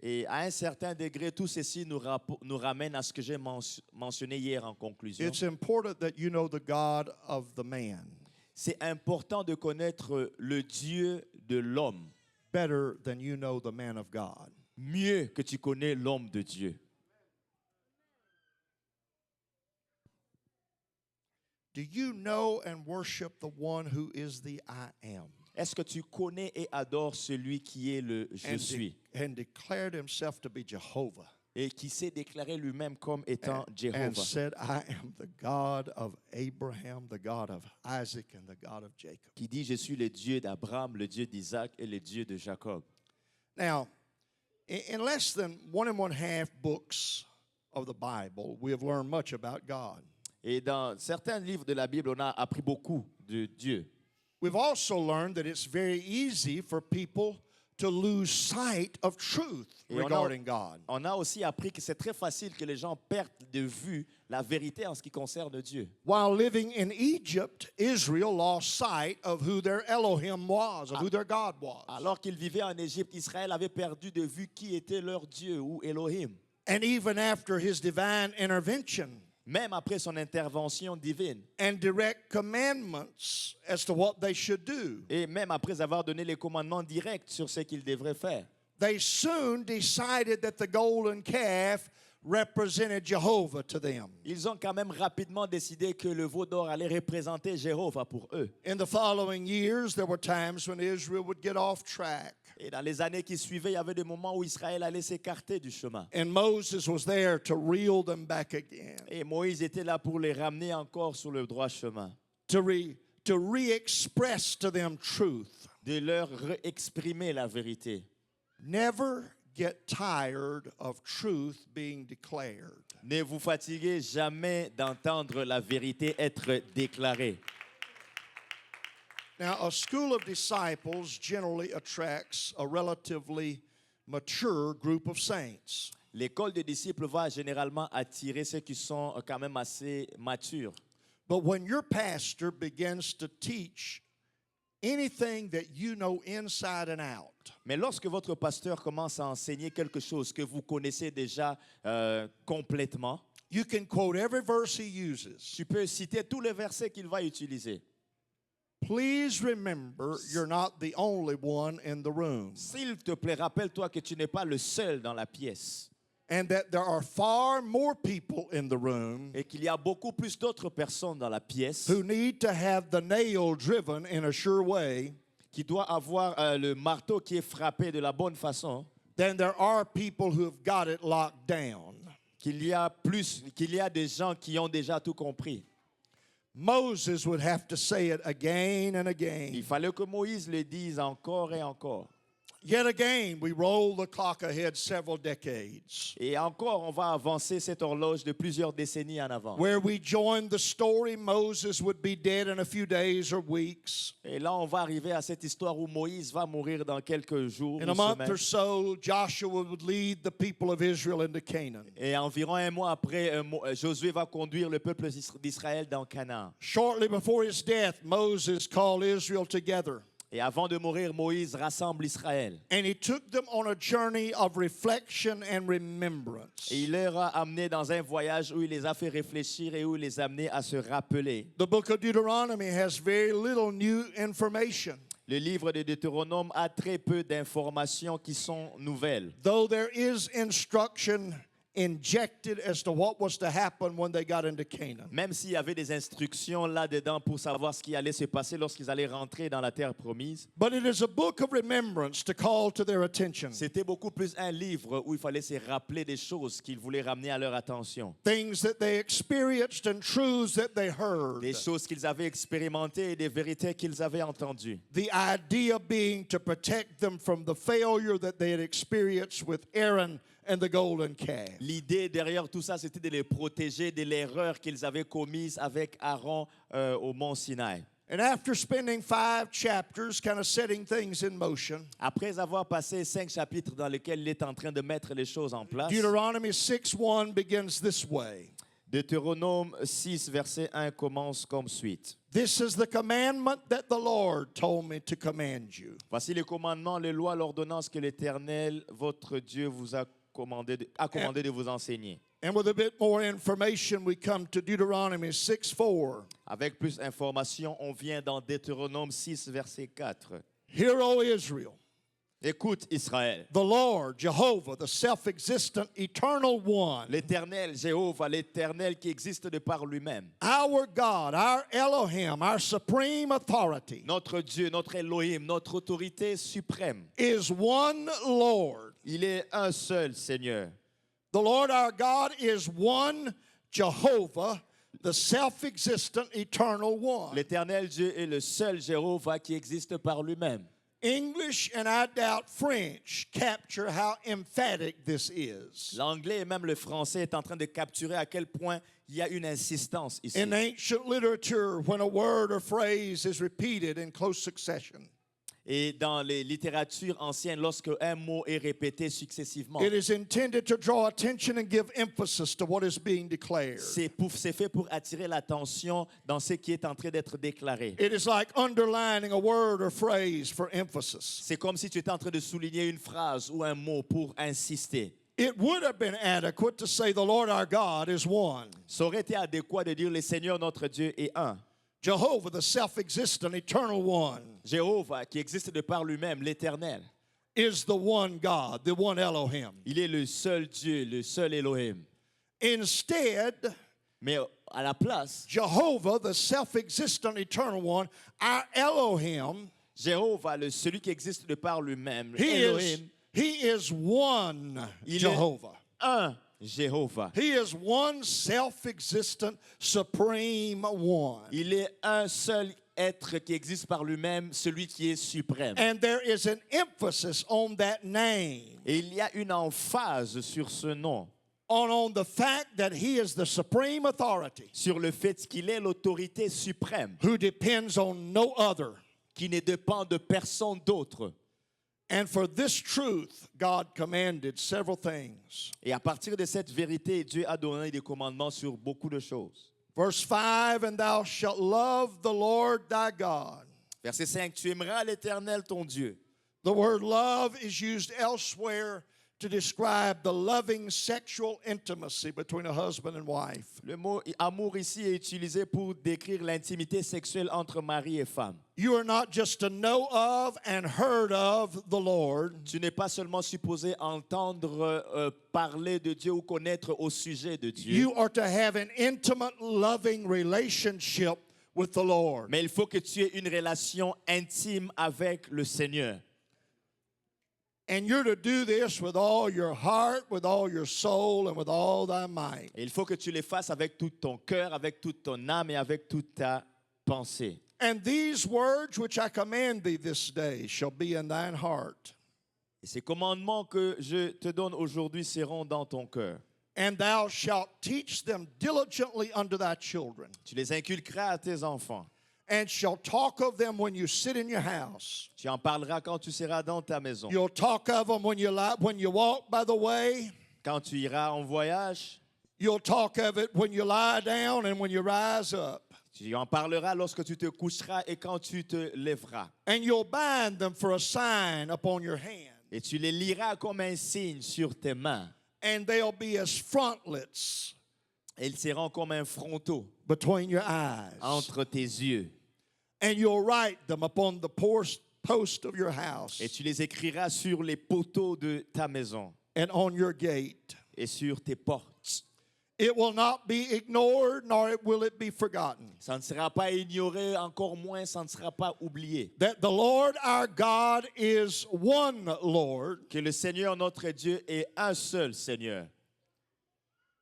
Et à un certain degré, tout ceci nous ramène à ce que j'ai mentionné hier en conclusion. It's important that you know the God of the man C'est important de connaître le Dieu de l'homme, better than you know the man of God. mieux que tu connais l'homme de Dieu. Do you know and worship the one who is the I am Est-ce que tu connais et adores celui qui est le je suis and declared himself to be Jehovah et qui s'est déclaré lui-même comme étant and Jéhovah, said, I am the God of Abraham, the God of Isaac, and the God of Jacob? qui dit je suis le Dieu d'Abraham, le Dieu d'Isaac et le Dieu de Jacob. Now, in less than 1.5 books of the Bible, we have learned much about God. Et dans certains livres de la Bible, on a appris beaucoup de Dieu. We've also learned that it's very easy for people to lose sight of truth Et regarding God. on a aussi appris que c'est très facile que les gens perdent de vue la vérité en ce qui concerne Dieu. While living in Egypt, Israel lost sight of who their Elohim was, of who their God was. Alors qu'ils vivaient en Égypte, Israël avait perdu de vue qui était leur Dieu ou Elohim. And even after his divine intervention Même après son intervention divine. and direct commandments as to what they should do, Et même après avoir donné les commandements directs sur ce qu'ils devraient faire. they soon decided that the golden calf represented Jehovah to them. Ils ont quand même rapidement décidé que le veau d'or allait représenter Jéhovah pour eux. In the following years, there were times when Israel would get off track. Et dans les années qui suivaient, il y avait des moments où Israël allait s'écarter du chemin. And Moses was there to reel them back again, Et Moïse était là pour les ramener encore sur le droit chemin, to re-express to them truth. de leur exprimer la vérité. Never get tired of truth being declared. Ne vous fatiguez jamais d'entendre la vérité être déclarée. Now, a school of disciples generally attracts a relatively mature group of saints. L'école des disciples va généralement attirer ceux qui sont quand même assez matures. But when your pastor begins to teach anything that you know inside and out, Mais lorsque votre pasteur commence à enseigner quelque chose que vous connaissez déjà complètement, you can quote every verse he uses. tu peux citer tous les versets qu'il va utiliser. Please remember, you're not the only one in the room, S'il te plaît, rappelle-toi que tu n'es pas le seul dans la pièce and that there are far more people in the room et qu'il y a beaucoup plus d'autres personnes dans la pièce who need to have the nail driven in a sure way qui doivent avoir le marteau qui est frappé de la bonne façon, than there are people who have got it locked down. qu'il y a des gens qui ont déjà tout compris. Moses would have to say it again and Il again. fallait que Moïse le dise encore et encore. Yet again, we roll the clock ahead several decades, Et encore, on va avancer cette horloge de plusieurs décennies en avant. where we join the story Moses would be dead in a few days or weeks. Et là, on va arriver à cette histoire où Moïse va mourir dans quelques jours In ou a month semaines. or so, Joshua would lead the people of Israel into Canaan. Et environ un mois après, Josué va conduire le peuple d'Israël dans Canaan. Shortly before his death, Moses called Israel together, Et avant de mourir, Moïse rassemble Israël. and he took them on a journey of reflection and remembrance. Et il leur a amené dans un voyage où il les a fait réfléchir et où il les a amenés à se rappeler. The book of Deuteronomy has very little new information, Le livre de Deutéronome a très peu d'informations qui sont nouvelles. though there is instruction injected as to what was to happen when they got into Canaan. Même s'il y avait des instructions là-dedans pour savoir ce qui allait se passer lorsqu'ils allaient rentrer dans la terre promise, But it is a book of remembrance to call to their attention c'était beaucoup plus un livre où il fallait se rappeler des choses qu'il voulait ramener à leur attention. things that they experienced and truths that they heard. Des choses qu'ils avaient expérimentées et des vérités qu'ils avaient entendues. The idea being to protect them from the failure that they had experienced with Aaron and the golden calf. L'idée derrière tout ça, c'était de les protéger de l'erreur qu'ils avaient commise avec Aaron au mont Sinaï. And after spending 5 chapters kind of setting things in motion, Après avoir passé 5 chapitres dans lesquels il est en train de mettre les choses en place, Deuteronomy 6:1 begins this way. Deutéronome 6, verset 1 commence comme suite. This is the commandment that the Lord told me to command you. Voici les commandements, les lois, l'ordonnance que l'Éternel, votre Dieu, vous a commandé de vous enseigner. And with a bit more information, we come to Deuteronomy 6:4. Avec plus d'informations, on vient dans Deutéronome 6, verset 4. Hear, O Israel, Écoute, Israël. the Lord, Jehovah, the self-existent, eternal one, L'Éternel, Jéhovah, l'Éternel qui existe de par lui-même. our God, our Elohim, our supreme authority, Notre Dieu, notre Elohim, notre autorité suprême. is one Lord. Il est un seul Seigneur. The Lord our God is one Jehovah, the self-existent, eternal one. L'Éternel Dieu est le seul Jéhovah qui existe par lui-même. English and I doubt French capture how emphatic this is. L'anglais et même le français est en train de capturer à quel point il y a une insistance ici. In ancient literature, when a word or phrase is repeated in close succession, Et dans les littératures anciennes, lorsque un mot est répété successivement, it is intended to draw attention and give emphasis to what is being declared. c'est fait pour attirer l'attention dans ce qui est en train d'être déclaré. It is like underlining a word or phrase for emphasis. C'est comme si tu étais en train de souligner une phrase ou un mot pour insister. It would have been adequate to say the Lord our God is one. Ça aurait été adéquat de dire le Seigneur notre Dieu est un. Jehovah, the self-existent, eternal one, Jéhovah, qui existe de par lui-même, l'Éternel. is the one God, the one Elohim. Il est le seul Dieu, le seul Elohim. Instead, Mais à la place, Jehovah, the self-existent, eternal one, our Elohim, Jéhovah, celui qui existe de par lui-même, he Elohim, is one Il est- Jehovah. un Jéhovah. He is one self-existent, supreme one. Il est un seul être qui existe par lui-même, celui qui est suprême. And there is an emphasis on that name, Et il y a une emphase sur ce nom, on the fact that he is the supreme authority sur le fait qu'il est l'autorité suprême, who depends on no other. qui ne dépend de personne d'autre. And for this truth, God commanded several things. Et à partir de cette vérité, Dieu a donné des commandements sur beaucoup de choses. Verse 5, and thou shalt love the Lord thy God. Verset 5, tu aimeras l'Éternel ton Dieu. The word love is used elsewhere to describe the loving sexual intimacy between a husband and wife. Le mot amour ici est utilisé pour décrire l'intimité sexuelle entre mari et femme. You are not just to know of and heard of the Lord, Tu n'es pas seulement supposé entendre parler de Dieu ou connaître au sujet de Dieu, you are to have an intimate, loving relationship with the Lord. mais il faut que tu aies une relation intime avec le Seigneur. And you're to do this with all your heart, with all your soul, and with all thy might. Et il faut que tu le fasses avec tout ton cœur, avec toute ton âme et avec toute ta pensée. And these words which I command thee this day shall be in thine heart. Et ces commandements que je te donne aujourd'hui seront dans ton cœur. And thou shalt teach them diligently unto thy children, Tu les inculqueras à tes enfants. and shall talk of them when you sit in your house. Tu en parleras quand tu seras dans ta maison. You'll talk of them when you walk by the way. Quand tu iras en voyage, You'll talk of it when you lie down and when you rise up. tu en parleras lorsque tu te coucheras et quand tu te lèveras. And you'll bind them for a sign upon your hand. Et tu les liras comme un signe sur tes mains. And they'll be as frontlets Et ils seront comme un fronteau between your eyes. entre tes yeux. And you'll write them upon the post of your house Et tu les écriras sur les poteaux de ta maison and on your gate. et sur tes portes. It will not be ignored, nor will it be forgotten. Ça ne sera pas ignoré, encore moins ça ne sera pas oublié. That the Lord our God is one Lord. Que le Seigneur notre Dieu est un seul Seigneur.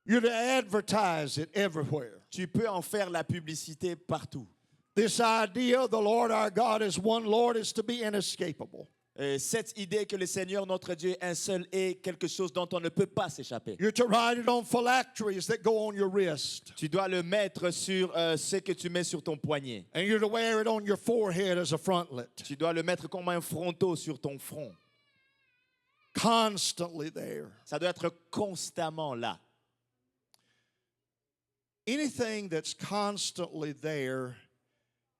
You're to advertise it everywhere. Tu peux en faire la publicité partout. This idea, the Lord our God is one Lord, is to be inescapable. Cette idée que le Seigneur notre Dieu est un seul est quelque chose dont on ne peut pas s'échapper. You're to write it on phylacteries that go on your wrist. Tu dois le mettre sur ce que tu mets sur ton poignet. And you're to wear it on your forehead as a frontlet. Tu dois le mettre comme un fronteau sur ton front. Constantly there. Ça doit être constamment là. Anything that's constantly there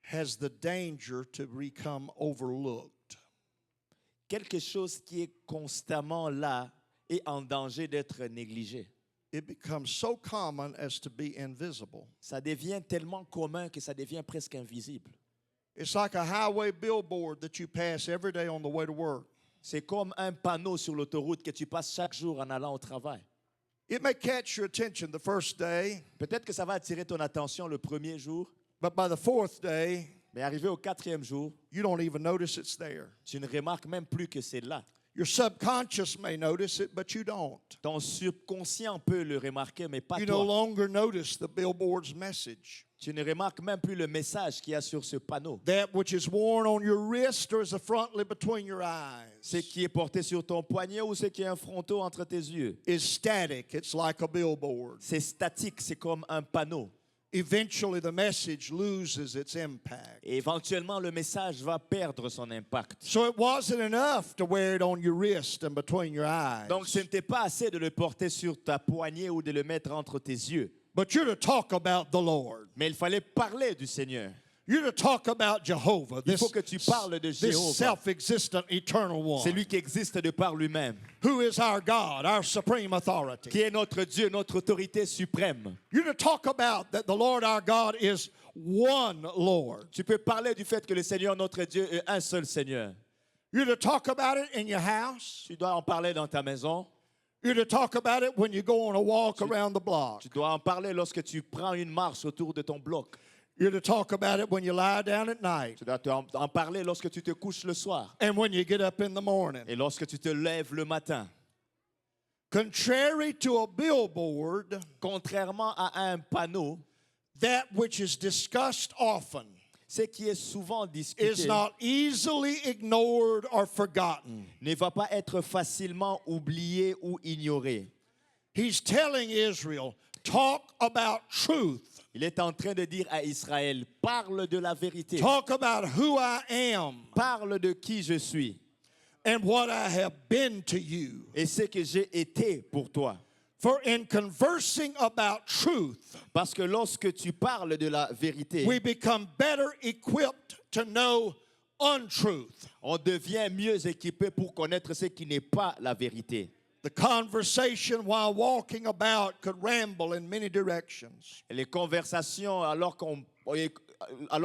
has the danger to become overlooked. Quelque chose qui est constamment là est en danger d'être négligé. It becomes so common as to be invisible. Ça devient tellement commun que ça devient presque invisible. It's like a highway billboard that you pass every day on the way to work. C'est comme un panneau sur l'autoroute que tu passes chaque jour en allant au travail. It may catch your attention the first day, Peut-être que ça va attirer ton attention le premier jour, but by the fourth day, mais arrivé au quatrième jour, you don't even notice it's there. tu ne remarques même plus que c'est là. Your subconscious may notice it, but you don't. Ton subconscient peut le remarquer, mais pas You no toi. longer notice the billboard's message. Tu ne remarques même plus le message qu'il y a sur ce panneau. That which is worn on your wrist or is a frontlet between your Ce eyes qui est porté sur ton poignet ou ce qui est un fronteau entre tes yeux. is static. It's like a billboard. C'est statique, c'est comme un panneau. eventually the message loses its impact. Et éventuellement, le message va perdre son impact. So it wasn't enough to wear it on your wrist and between your eyes. Donc, ce n'était pas assez de le porter sur ta poignée ou de le mettre entre tes yeux. But you're to talk about the Lord. Mais il fallait parler du Seigneur. You're to talk about Jehovah, Il faut que tu parles de this Jéhovah. self-existent, eternal C'est one, lui qui existe de par lui-même, who is our God, our supreme authority. qui est notre Dieu, notre autorité suprême. You're to talk about that the Lord our God is one Lord. Tu peux parler du fait que le Seigneur, notre Dieu, est un seul Seigneur. You're to talk about it in your house. Tu dois en parler dans ta maison. You're to talk about it when you go on a walk around the block. Tu dois en parler lorsque tu prends une marche autour de ton bloc. You're to talk about it when you lie down at night Tu dois en parler lorsque tu te couches le soir and when you get up in the morning. et lorsque tu te lèves le matin. Contrary to a billboard, Contrairement à un panneau, that which is discussed often ce qui est souvent is discuté not easily ignored or forgotten. ne va pas être facilement oublié ou ignoré. He's telling Israel, talk about truth. Il est en train de dire à Israël, parle de la vérité, Talk about who I am parle de qui je suis and what I have been to you. et ce que j'ai été pour toi. For in conversing about truth, Parce que lorsque tu parles de la vérité, we become better equipped to know untruth. on devient mieux équipé pour connaître ce qui n'est pas la vérité. The conversation while walking about could ramble in many directions. Les conversations, alors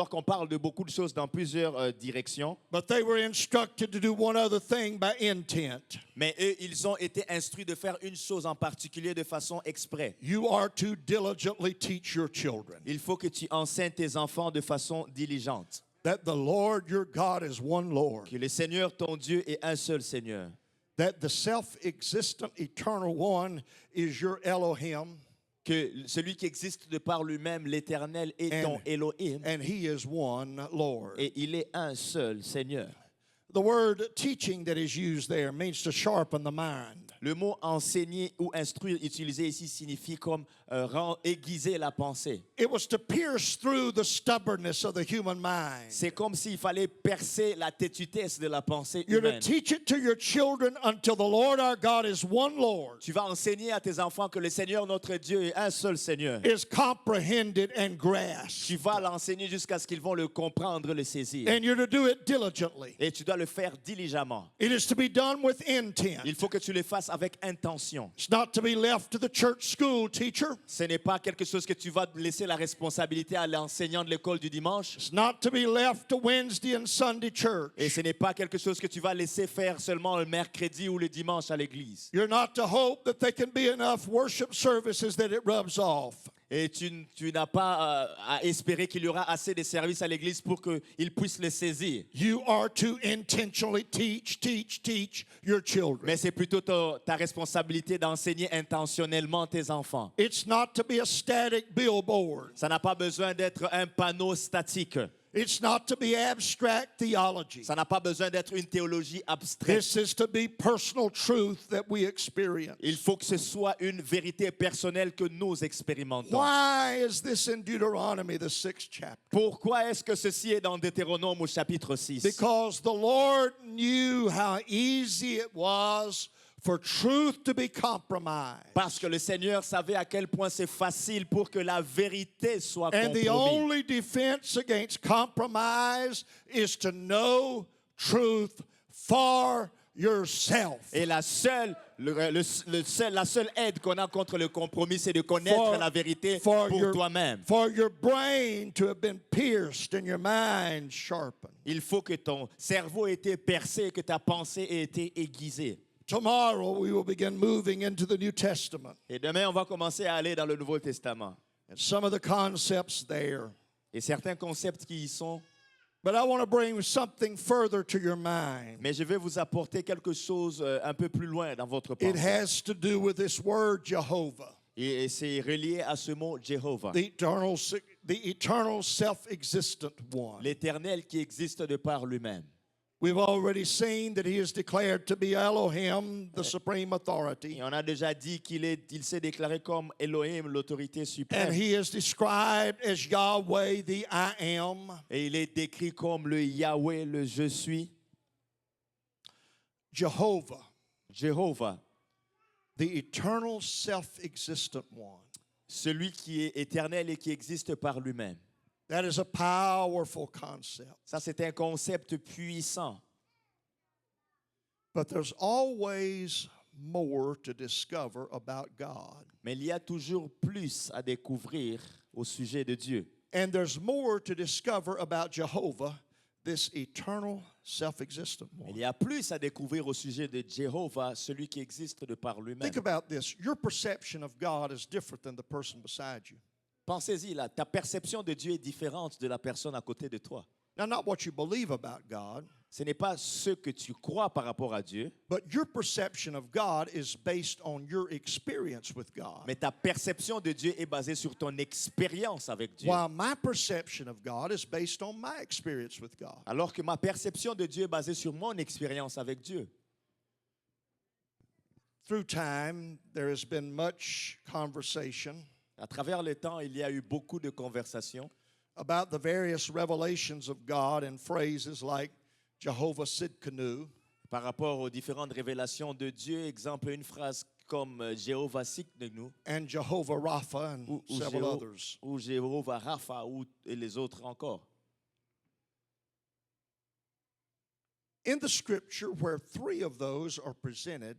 qu'on parle de beaucoup de choses dans plusieurs directions, But they were instructed to do one other thing by intent. mais eux, ils ont été instruits de faire une chose en particulier de façon exprès. You are to diligently teach your children Il faut que tu enseignes tes enfants de façon diligente. that the Lord your God is one Lord, Que le Seigneur, ton Dieu, est un seul Seigneur. that the self-existent eternal one is your Elohim, Que celui qui existe de par lui-même, l'Éternel, est ton Elohim. and he is one Lord. Et il est un seul Seigneur. The word teaching that is used there means to sharpen the mind. Le mot enseigner ou instruire utilisé ici signifie comme aiguiser la pensée. It was to pierce through the stubbornness of the human mind. C'est comme s'il fallait percer la têtutesse de la pensée You're to humaine. teach it to your children until the Lord our God is one Lord, Tu vas enseigner à tes enfants que le Seigneur, notre Dieu, est un seul Seigneur. is comprehended and grasped. Tu vas l'enseigner jusqu'à ce qu'ils vont le comprendre, le saisir. And you're to do it diligently. Et tu dois le faire diligemment. It is to be done with intent. Il faut que tu le fasses avec intention. It's not to be left to the church school teacher. Ce n'est pas quelque chose que tu vas laisser la responsabilité à l'enseignant de l'école du dimanche. It's not to be left to Wednesday and Sunday church. Et ce n'est pas quelque chose que tu vas laisser faire seulement le mercredi ou le dimanche à l'église. You're not to hope that there can be enough worship services that it rubs off. Et tu n'as pas à espérer qu'il y aura assez de services à l'église pour qu'ils puissent le saisir. You are to intentionally teach your children. Mais c'est plutôt ta responsabilité d'enseigner intentionnellement tes enfants. It's not to be a static billboard. Ça n'a pas besoin d'être un panneau statique. It's not to be abstract theology. Ça n'a pas besoin d'être une théologie abstraite. This is to be personal truth that we experience. Il faut que ce soit une vérité personnelle que nous expérimentons. Why is this in Deuteronomy, the 6th chapter? Pourquoi est-ce que ceci est dans Deutéronome au chapitre 6? Because the Lord knew how easy it was for truth to be compromised. Parce que le Seigneur savait à quel point c'est facile pour que la vérité soit And the compromise. only defense against compromise is to know truth for yourself. Et la seule aide qu'on a contre le compromis, c'est de connaître la vérité pour toi-même. For your brain to have been pierced and your mind sharpened. Il faut que ton cerveau ait été percé, que ta pensée ait été aiguisée. Tomorrow we will begin moving into the New Testament. Et demain, on va commencer à aller dans le Nouveau Testament. And some of the concepts there. Et certains concepts qui y sont. But I want to bring something further to your mind. Mais je vais vous apporter quelque chose un peu plus loin dans votre It pensée. has to do with this word Jehovah. Et c'est relié à ce mot Jéhovah. The eternal self-existent one. L'Éternel qui existe de par lui-même. We've already seen that he is declared to be Elohim, the supreme authority. Et on a déjà dit il s'est déclaré comme Elohim, l'autorité And suprême. he is described as Yahweh, the I am. Et il est décrit comme le Yahweh, le Je suis, Jehovah, Jéhovah, the eternal self-existent one. celui qui est éternel et qui existe par lui-même. That is a powerful concept. Ça, c'est un concept puissant. But there's always more to discover about God. Mais il y a toujours plus à découvrir au sujet de Dieu. And there's more to discover about Jehovah, this eternal self-existent Il one. y a plus à découvrir au sujet de Jéhovah, celui qui existe de par lui-même. Think about this. Your perception of God is different than the person beside you. Pensez-y là, ta perception de Dieu est différente de la personne à côté de toi. Now, not what you believe about God, Ce n'est pas ce que tu crois par rapport à Dieu, but your perception of God is based on your experience with God. mais ta perception de Dieu est basée sur ton expérience avec Dieu. While my perception of God is based on my experience with God. Alors que ma perception de Dieu est basée sur mon expérience avec Dieu. Through time, there has been much conversation À travers le temps, il y a eu beaucoup de conversations about the various revelations of God and phrases like Jehovah Sidkenu, par rapport aux différentes révélations de Dieu. Exemple, une phrase comme Jéhovah Sidkenu and Jehovah Rapha and ou several others. ou Jéhovah Rapha et les autres encore. In the scripture, where three of those are presented,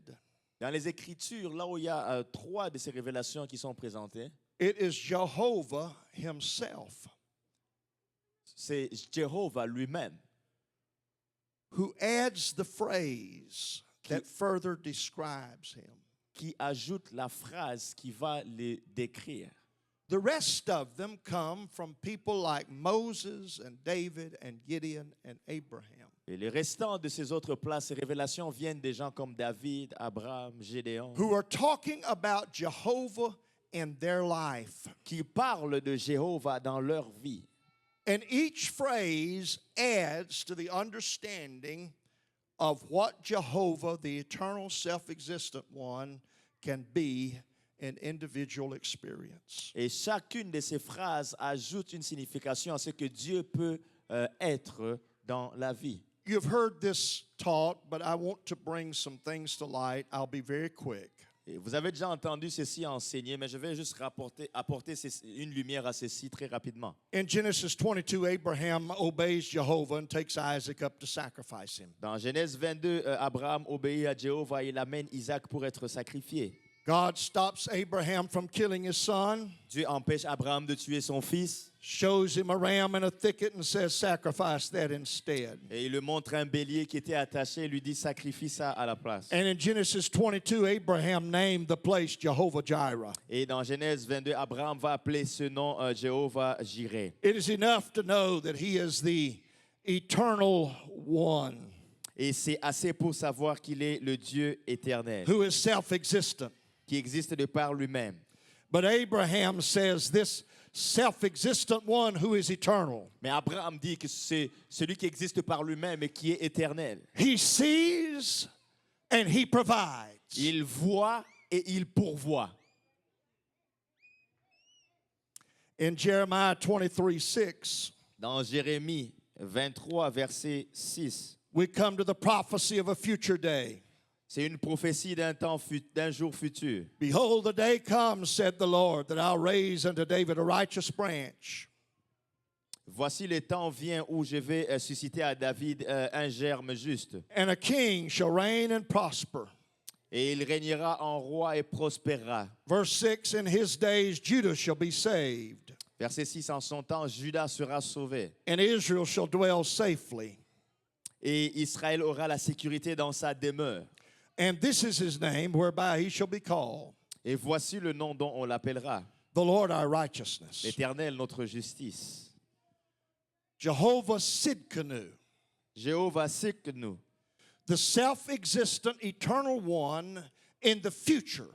Dans les Écritures, là où il y a trois de ces révélations qui sont présentées, it is Jehovah himself c'est Jéhovah lui-même who adds the phrase that further describes him. qui ajoute la phrase qui va les décrire. The rest of them come from people like Moses and David and Gideon and Abraham. Et les restants de ces autres places et révélations viennent des gens comme David, Abraham, Gédéon, Who are talking about Jehovah in their life. qui parlent de Jéhovah dans leur vie. And each phrase adds to the understanding of what Jehovah, the eternal self-existent one, can be in individual experience. Et chacune de ces phrases ajoute une signification à ce que Dieu peut être dans la vie. You've heard this taught, but I want to bring some things to light. I'll be very quick. Et vous avez déjà entendu ceci enseigné, mais je vais juste apporter une lumière à ceci très rapidement. In Genesis 22, Abraham obeys Jehovah and takes Isaac up to sacrifice him. Dans Genèse 22, Abraham obéit à Jéhovah et il amène Isaac pour être sacrifié. God stops Abraham from killing his son, Dieu empêche Abraham de tuer son fils shows him a ram in a thicket and says, sacrifice that instead. et il lui montre un bélier qui était attaché et lui dit sacrifie ça à la place. And in Genesis 22, Abraham named the place Jehovah Jireh. Et dans Genèse 22, Abraham va appeler ce nom Jéhovah Jireh. It is enough to know that he is the eternal one Et c'est assez pour savoir qu'il est le Dieu éternel, who is self-existent. qui existe de par lui-même. But Abraham says this self-existent one who is eternal. Mais Abraham dit que c'est celui qui existe par lui-même et qui est éternel. He sees and he provides. Il voit et il pourvoit. In Jeremiah 23:6, Dans Jérémie 23, verset 6, we come to the prophecy of a future day. c'est une prophétie d'un jour futur. Behold, the day comes, said the Lord, that I'll raise unto David a righteous branch, Voici le temps vient où je vais susciter à David un germe juste. and a king shall reign and prosper. Et il régnera en roi et prospérera. Verse 6, in his days Judah shall be saved, Verset 6, en son temps, Judas sera sauvé. and Israel shall dwell safely. Et Israël aura la sécurité dans sa demeure. And this is his name whereby he shall be called, Et voici le nom dont on l'appellera. the Lord our righteousness. L'Éternel, notre justice. Jehovah Sidkenu, Jéhovah Sidkenu, the self-existent eternal one in the future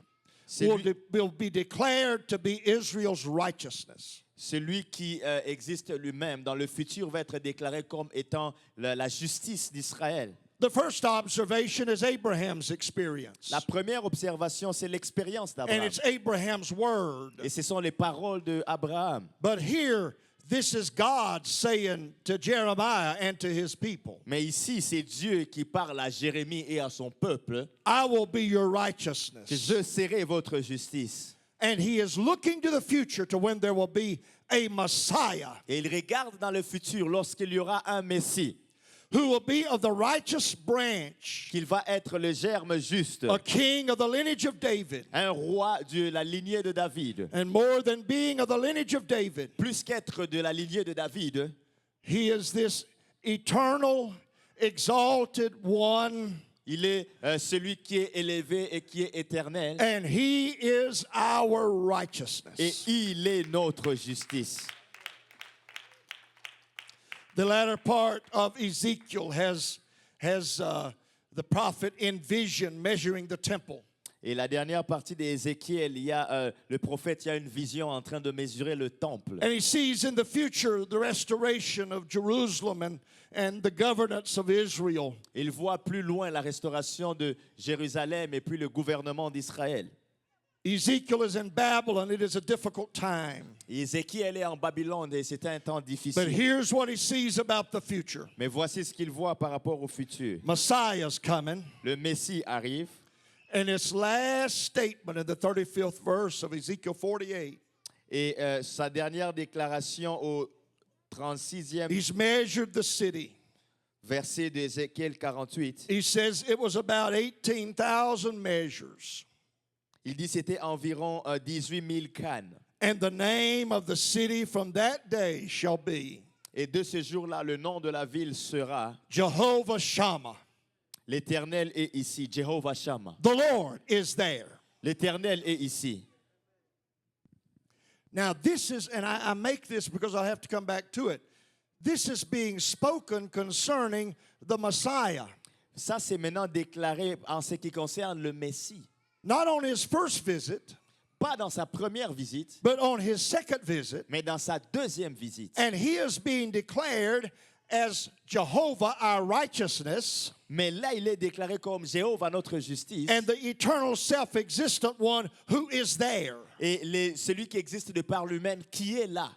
C'est will, lui- will be declared to be Israel's righteousness. celui qui existe lui-même dans le futur va être déclaré comme étant la justice d'Israël. The first observation is Abraham's experience. La première observation, c'est l'expérience And d'Abraham. it's Abraham's word. Et ce sont les paroles d'Abraham. But here, this is God saying to Jeremiah and to his people, Mais ici, c'est Dieu qui parle à Jérémie et à son peuple, I will be your que righteousness. je serai votre justice. And he is looking to the future to when there will be a Messiah Et il regarde dans le futur lorsqu'il y aura un Messie, who will be of the righteous branch, qu'il va être le germe juste, a king of the lineage of David. un roi de la lignée de David. And more than being of the lineage of David, Plus qu'être de la lignée de David, he is this eternal, exalted one, il est celui qui est élevé et qui est éternel. and he is our Et righteousness. il est notre justice. The latter part of Ezekiel has the prophet in vision measuring the temple. Et la dernière partie d'Ézéchiel, il y a le prophète, il y a une vision en train de mesurer le temple. And he sees in the future the restoration of Jerusalem and the governance of Israel. Il voit plus loin la restauration de Jérusalem et puis le gouvernement d'Israël. Ezekiel is in Babylon. It is a difficult time. Ézéchiel est en Babylone et c'était un temps But difficile. here's what he sees about the future. Mais voici ce qu'il voit par rapport au futur. Messiah's coming. Le Messie arrive. And its last statement in the 35th verse of Ezekiel 48, Et sa dernière déclaration au 36e he's measured the city. verset d'Ézéchiel 48, He says it was about 18,000 measures. il dit c'était environ 18 000 cannes. And the name of the city from that day shall be Et de ce jour-là, le nom de la ville sera Jehovah Shammah. l'Éternel est ici, Jehovah Shammah. The Lord is there. L'Éternel est ici. Now, this is, and I make this because I have to come back to it. This is being spoken concerning the Messiah, Ça, c'est maintenant déclaré en ce qui concerne le Messie. not on his first visit, Pas dans sa première visite, but on his second visit. mais dans sa deuxième visite. And he is being declared as Jehovah our righteousness Mais là, il est déclaré comme Jéhovah notre justice. and the eternal self-existent one who is there. Et celui qui existe de par lui-même, qui est là.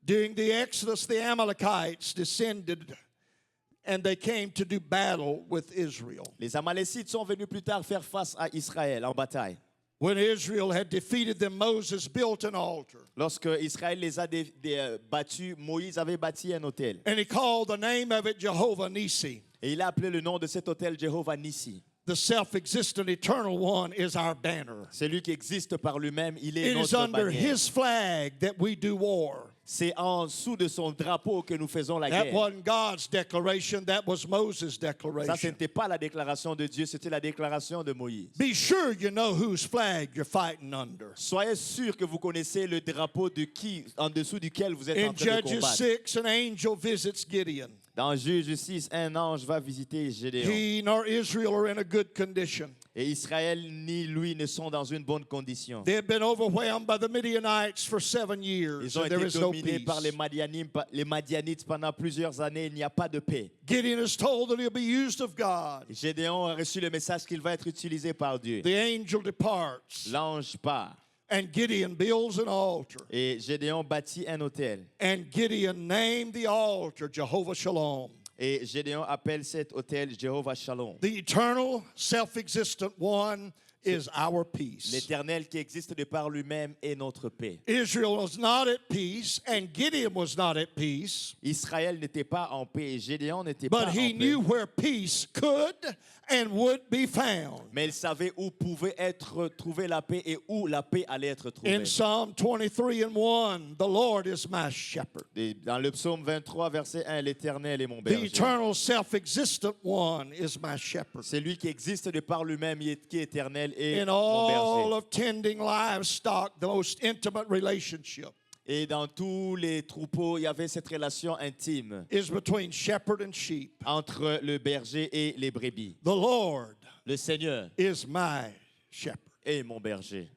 During the Exodus, the Amalekites descended and they came to do battle with Israel. Les Amalécites sont venus plus tard faire face à Israël en bataille. When Israel had defeated them, Moses built an altar. Lorsque Israël les a battus, Moïse avait bâti un autel. And he called the name of it Jehovah Nissi. Et il a appelé le nom de cet autel Jéhovah Nissi. The self-existent eternal one is our banner. Celui qui existe par lui-même, il est It is notre under bannière. his flag that we do war. C'est en dessous de son drapeau que nous faisons la That guerre. wasn't God's declaration, that was Moses' Ça, ce declaration. n'était pas la déclaration de Dieu, c'était la déclaration de Moïse. Be sure you know whose flag you're fighting under. Soyez sûr que vous connaissez le drapeau de qui, en dessous duquel vous êtes en In train de Judges combattre. 6, an angel visits Gideon. Dans Juge 6, un ange va visiter Gédéon. He nor Israel are in a good condition. Et Israël ni lui ne sont dans une bonne condition. They have been overwhelmed by the Midianites for 7 years, Ils ont and there été is no dominés peace. par les Madianites pendant plusieurs années. Il n'y a pas de paix. Gideon is told that he'll be used of God. Gédéon a reçu le message qu'il va être utilisé par Dieu. The angel departs, L'ange part. and Gideon builds an altar. Et Gédéon bâtit un autel. And Gideon named the altar Jehovah Shalom. Et Gédéon appelle cet autel Jéhovah Shalom. The eternal, self-existent one is our peace. L'Éternel qui existe de par lui-même est notre paix. Israel was not at peace, and Gideon was not at peace, Israël n'était pas en paix et Gédéon n'était but pas he en knew paix. where peace could and would be found. Mais il savait où pouvait être trouvée la paix et où la paix allait être trouvée. In Psalm 23 and 1, the Lord is my shepherd. Et dans le psaume 23, verset 1, l'Éternel est mon The berger. eternal, self-existent one is my shepherd. C'est lui qui existe de par lui-même, qui est éternel et In mon all berger. of tending livestock, the most intimate relationship Et dans tous les troupeaux, il y avait cette relation intime is between shepherd and sheep. entre le berger et les brebis. The Lord Le Seigneur is my shepherd. est mon berger.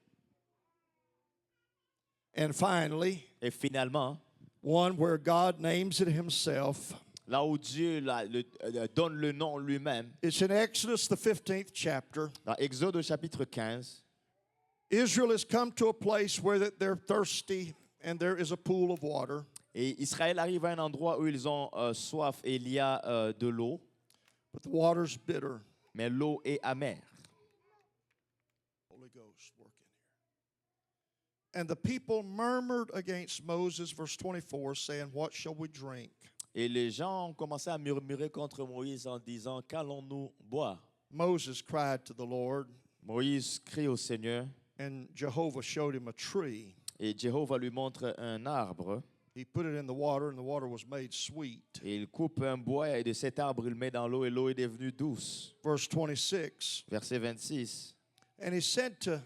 And finally, Et finalement, one where God names it himself. là où Dieu donne le nom lui-même, It's in Exodus, the 15th chapter. dans Exode au chapitre 15, Israel has come to a place where they're thirsty and there is a pool of water. et Israël arrive à un endroit où ils ont soif et il y a de l'eau, But the water's bitter. mais l'eau est amère. Holy Ghost working here. And the people murmured against Moses, verse 24, saying, What shall we drink? Et les gens ont commencé à murmurer contre Moïse en disant, qu'allons-nous boire? Moses cried to the Lord, Moïse crie au Seigneur and Jehovah showed him a tree. et Jéhovah lui montre un arbre He put it in the water, and the water was made sweet. et il coupe un bois et de cet arbre il le met dans l'eau et l'eau est devenue douce. Verse 26, Verset 26. and he said to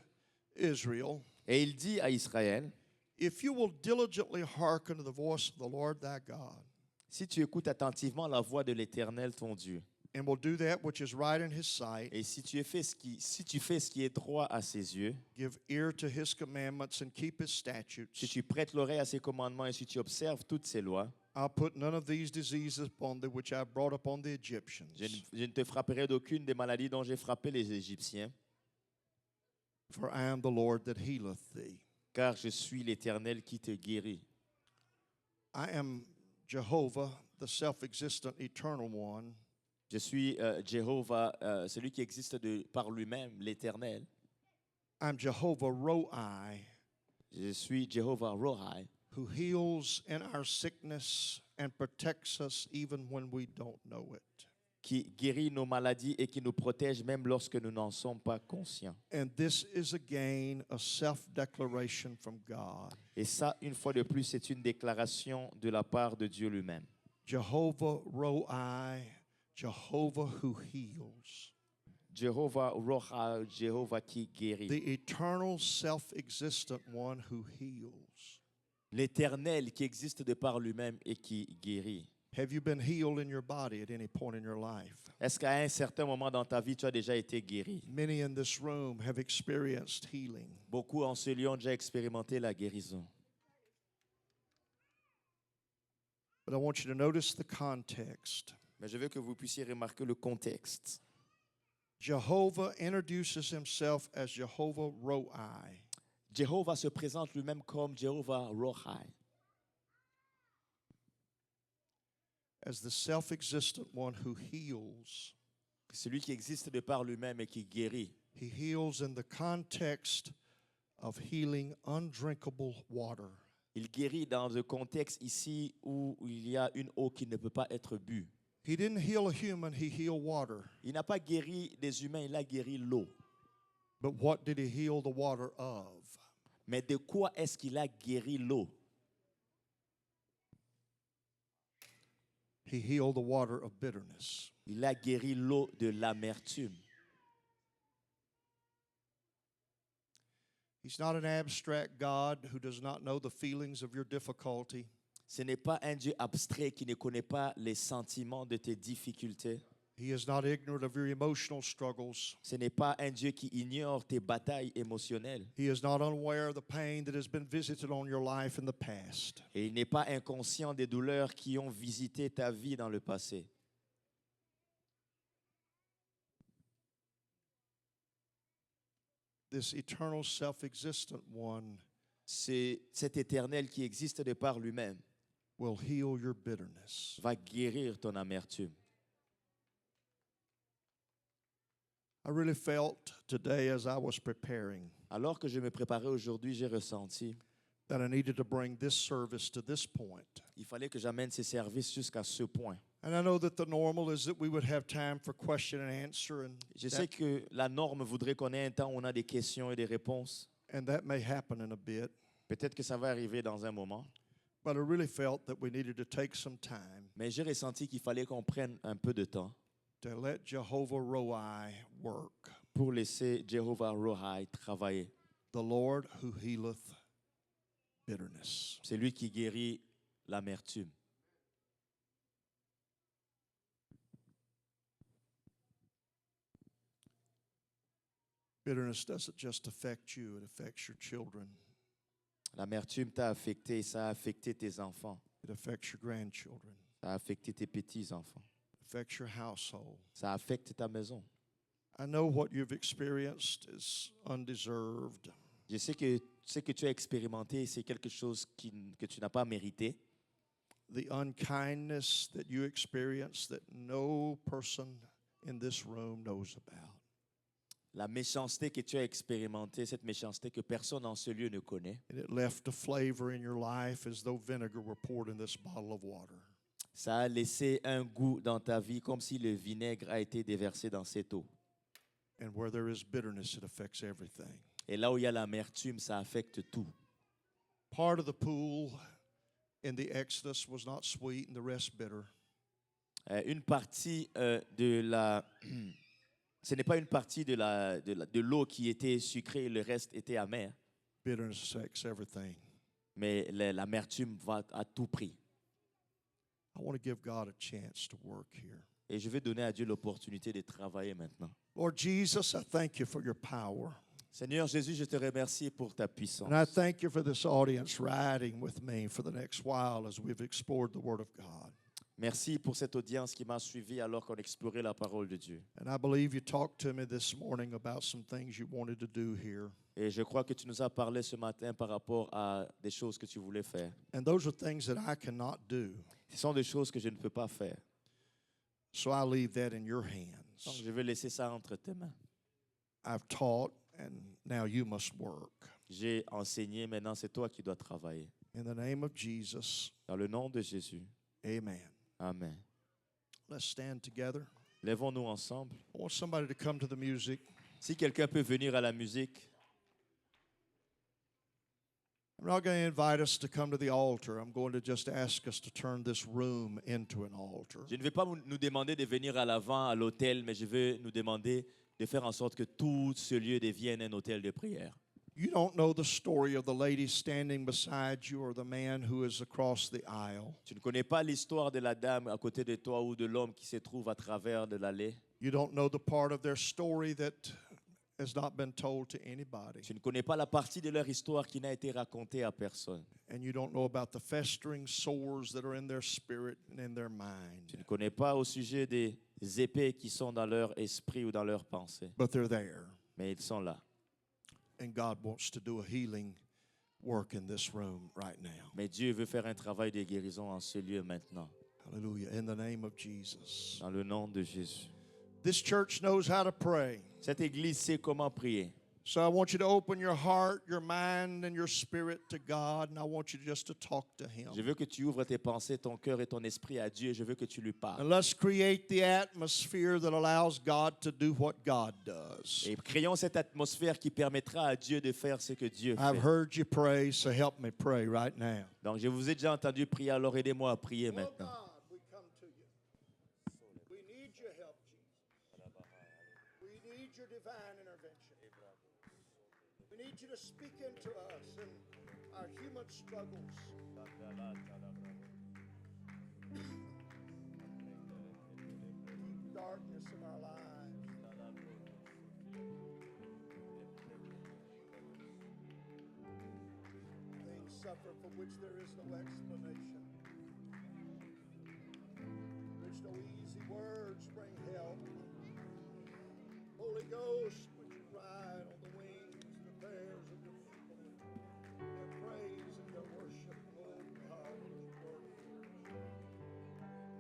Israel, Et il dit à Israël, If you will diligently hearken to the voice of the Lord thy God, si tu écoutes attentivement la voix de l'Éternel ton Dieu, and will do that which is right in his sight, et si tu fais ce qui est droit à ses yeux, give ear to his commandments and keep his statutes, si tu prêtes l'oreille à ses commandements et si tu observes toutes ses lois, I'll put none of these diseases upon thee which I brought upon the Egyptians. je ne te frapperai d'aucune des maladies dont j'ai frappé les Égyptiens, For I am the Lord that healeth thee. car je suis l'Éternel qui te guérit. I am Jehovah, the self-existent, eternal one. Je suis Jéhovah, celui qui existe par lui-même, l'Éternel. I'm Jehovah Roi, Je suis Jéhovah Rohai, who heals in our sickness and protects us even when we don't know it. qui guérit nos maladies et qui nous protège même lorsque nous n'en sommes pas conscients. And this is again a self-declaration from God. Et ça, une fois de plus, c'est une déclaration de la part de Dieu lui-même. Jehovah Roi, Jehovah who heals. Jéhovah Roha, Jéhovah qui guérit. The eternal self-existent one who heals. L'Éternel qui existe de par lui-même et qui guérit. Have you been healed in your body at any point in your life? Est-ce qu'à un certain moment dans ta vie, tu as déjà été guéri? Many in this room have experienced healing. Beaucoup en ce lieu ont déjà expérimenté la guérison. But I want you to notice the context. Mais je veux que vous puissiez remarquer le contexte. Jehovah introduces himself as Jehovah Roi. Jéhovah se présente lui-même comme Jéhovah Rohai, As the self-existent one who heals. celui qui existe de par lui-même et qui guérit. He heals in the context of healing undrinkable water. Il guérit dans le contexte ici où il y a une eau qui ne peut pas être bue. He didn't heal a human, he healed water. Il n'a pas guéri des humains, il a guéri l'eau. But what did he heal the water of? Mais de quoi est-ce qu'il a guéri l'eau? He healed the water of bitterness. Il a guéri l'eau de l'amertume. He's not an abstract God who does not know the feelings of your difficulty. Ce n'est pas un Dieu abstrait qui ne connaît pas les sentiments de tes difficultés. He is not ignorant of your emotional struggles. Ce n'est pas un Dieu qui ignore tes batailles émotionnelles. He is not unaware of the pain that has been visited on your life in the past. Et il n'est pas inconscient des douleurs qui ont visité ta vie dans le passé. This eternal self-existent one C'est cet éternel qui existe de par lui-même will heal your bitterness. va guérir ton amertume. I really felt today as I was preparing Alors que je me préparais aujourd'hui, j'ai ressenti that I needed to bring this service to this point. il fallait que j'amène ces services jusqu'à ce point. And I know that the normal is that we would have time for question and answer, Je sais que la norme voudrait qu'on ait un temps où on a des questions et des réponses. and that may happen in a bit. Peut-être que ça va arriver dans un moment. But I really felt that we needed to take some time Mais j'ai ressenti qu'il fallait qu'on prenne un peu de temps to let Jehovah Roi work. pour laisser Jéhovah Rohai travailler. The Lord who healeth bitterness. C'est lui qui guérit l'amertume. Bitterness doesn't just affect you, it affects your children. L'amertume t'a affecté, ça a affecté tes enfants, It affects your grandchildren. ça a affecté tes petits-enfants, It affects your household. ça affecte ta maison. I know what you've experienced is undeserved. Je sais que ce que tu as expérimenté, c'est quelque chose que tu n'as pas mérité. The unkindness that you experienced that no person in this room knows about. La méchanceté que tu as expérimentée, cette méchanceté que personne en ce lieu ne connaît, And it left a flavor in your life as though vinegar were poured in this bottle of water. ça a laissé un goût dans ta vie comme si le vinaigre a été déversé dans cette eau. And where there is bitterness, it affects everything. Et là où il y a l'amertume, ça affecte tout. Part of the pool in the Exodus was not sweet and the rest bitter. Une partie de la... Ce n'est pas une partie de l'eau qui était sucrée et le reste était amer, Bitterness affects everything. mais l'amertume va à tout prix. I want to give God a chance to work here. Et je vais donner à Dieu l'opportunité de travailler maintenant. Lord Jesus, I thank you for your power. Seigneur Jésus, je te remercie pour ta puissance. And I thank you for this audience riding with me for the next while as we've explored the Word of God. Merci pour cette audience qui m'a suivi alors qu'on explorait la parole de Dieu. And I believe you talked to me this morning about some things you wanted to do here. Et je crois que tu nous as parlé ce matin par rapport à des choses que tu voulais faire. And those are things that I cannot do. Ce sont des choses que je ne peux pas faire. So I leave that in your Donc, hands. je vais laisser ça entre tes mains. I've taught, and now you must work. J'ai enseigné, maintenant c'est toi qui dois travailler. In the name of Jesus, Dans le nom de Jésus. amen. Amen. Let's stand together. Lèvons-nous ensemble. I want somebody to come to the music. Si quelqu'un peut venir à la musique, I'm not going to invite us to come to the altar. I'm going to just ask us to turn this room into an altar. je ne vais pas nous demander de venir à l'avant, à l'autel, mais je vais nous demander de faire en sorte que tout ce lieu devienne un hôtel de prière. You don't know the story of the lady standing beside you or the man who is across the aisle. Tu ne connais pas l'histoire de la dame à côté de toi ou de l'homme qui se trouve à travers de l'allée. You don't know the part of their story that has not been told to anybody. Tu ne connais pas la partie de leur histoire qui n'a été racontée à personne. And you don't know about the festering sores that are in their spirit and in their mind. Tu ne connais pas au sujet des épées qui sont dans leur esprit ou dans leur pensée. But they're there. Mais ils sont là. And God wants to do a healing work in this room right now. Mais Dieu veut faire un travail de guérison en ce lieu maintenant. Hallelujah. In the name of Jesus. Dans le nom de Jésus. This church knows how to pray. Cette église sait comment prier. So I want you to open your heart, your mind, and your spirit to God, and I want you just to talk to Him. Je veux que tu ouvres tes pensées, ton cœur et ton esprit à Dieu. Je veux que tu lui parles. And let's create the atmosphere that allows God to do what God does. Et créons cette atmosphère qui permettra à Dieu de faire ce que Dieu I've fait. heard you pray, so help me pray right now. Donc je vous ai déjà entendu prier, alors aidez-moi à prier maintenant. God, we come to you. We need your help, Jesus. We need your divine intervention. We need you to speak into us and our human struggles. Deep darkness in our lives. Things suffer for which there is no explanation. There's no easy words bring help. Holy Ghost, would you ride on the wings, the bears of your people, their praise and their worship, oh God, would you work here?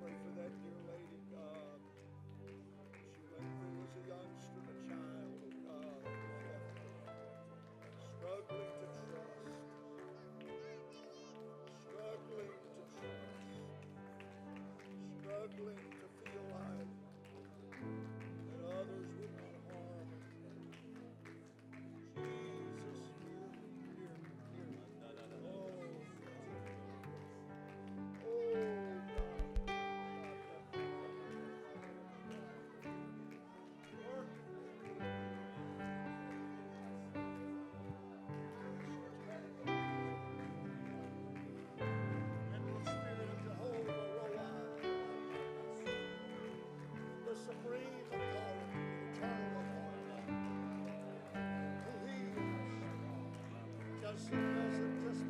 Pray for that dear lady, God. She went through as a youngster, a child, oh God, struggling to trust. Struggling to trust. Struggling to feel like that others would not harm her. Jesus, hear me. And the Spirit of Jehovah Rohi, the supreme authority, eternal authority, who heals, doesn't just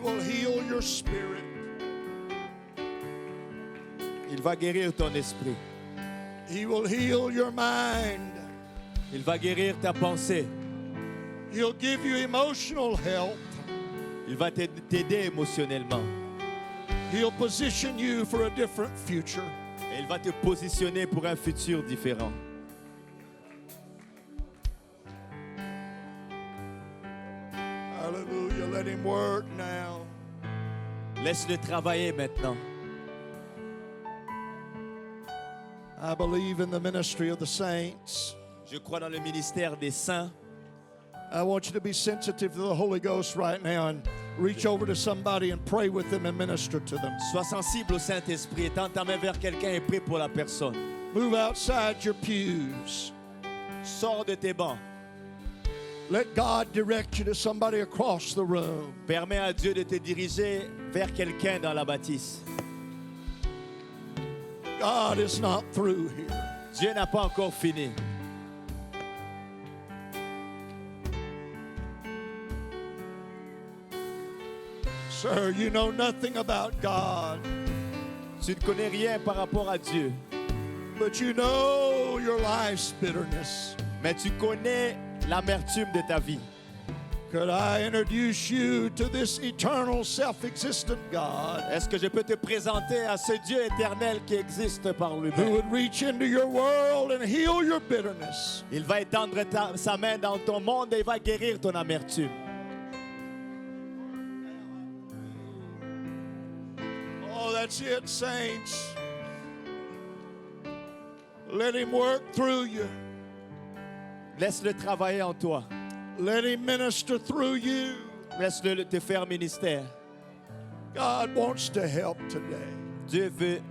will heal your spirit. Il va guérir ton esprit. He will heal your mind. Il va guérir ta pensée. He'll give you emotional help. Il va t'aider émotionnellement. He'll position you for a different future. Et il va te positionner pour un futur différent. Hallelujah. Let him work now. Laisse-le travailler maintenant. I believe in the ministry of the saints. Je crois dans le ministère des saints. I want you to be sensitive to the Holy Ghost right now and reach over to somebody and pray with them and minister to them. Sois sensible au Saint-Esprit et tends ta main vers quelqu'un et prie pour la personne. Move outside your pews. Sors de tes bancs. Let God direct you to somebody across the room. Permets à Dieu de te diriger vers quelqu'un dans la bâtisse. God is not through here. Dieu n'a pas encore fini. Sir, you know nothing about God, Tu ne connais rien par rapport à Dieu, but you know your life's bitterness. mais tu connais l'amertume de ta vie. Could I introduce you to this eternal, self-existent God Est-ce que je peux te présenter à ce Dieu éternel qui existe par who lui-même? would reach into your world and heal your bitterness? Il va étendre sa main dans ton monde et il va guérir ton amertume. Oh, that's it, saints. Let him work through you. Laisse-le travailler en toi. Let him minister through you. Laisse-le te faire ministère. God wants to help today. Dieu veut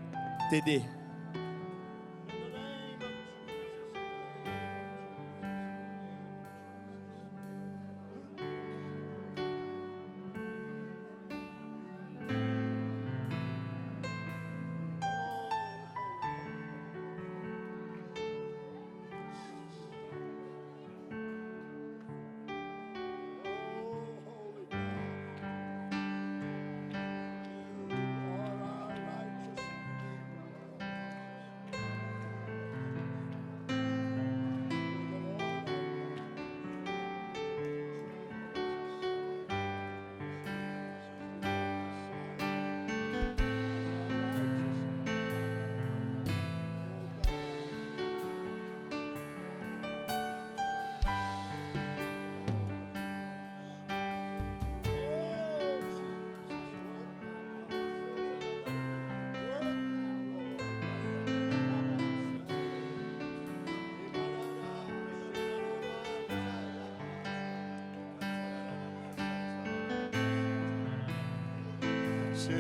t'aider.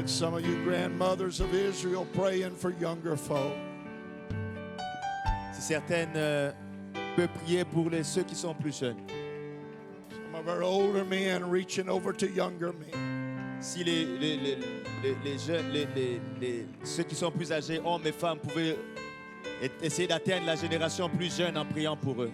It's some of you grandmothers of Israel praying for younger folk. Si certaines peuvent prier pour ceux qui sont plus jeunes. Some of our older men reaching over to younger men. Si les jeunes, ceux qui sont plus âgés, hommes et femmes, pouvaient essayer d'atteindre la génération plus jeune en priant pour eux.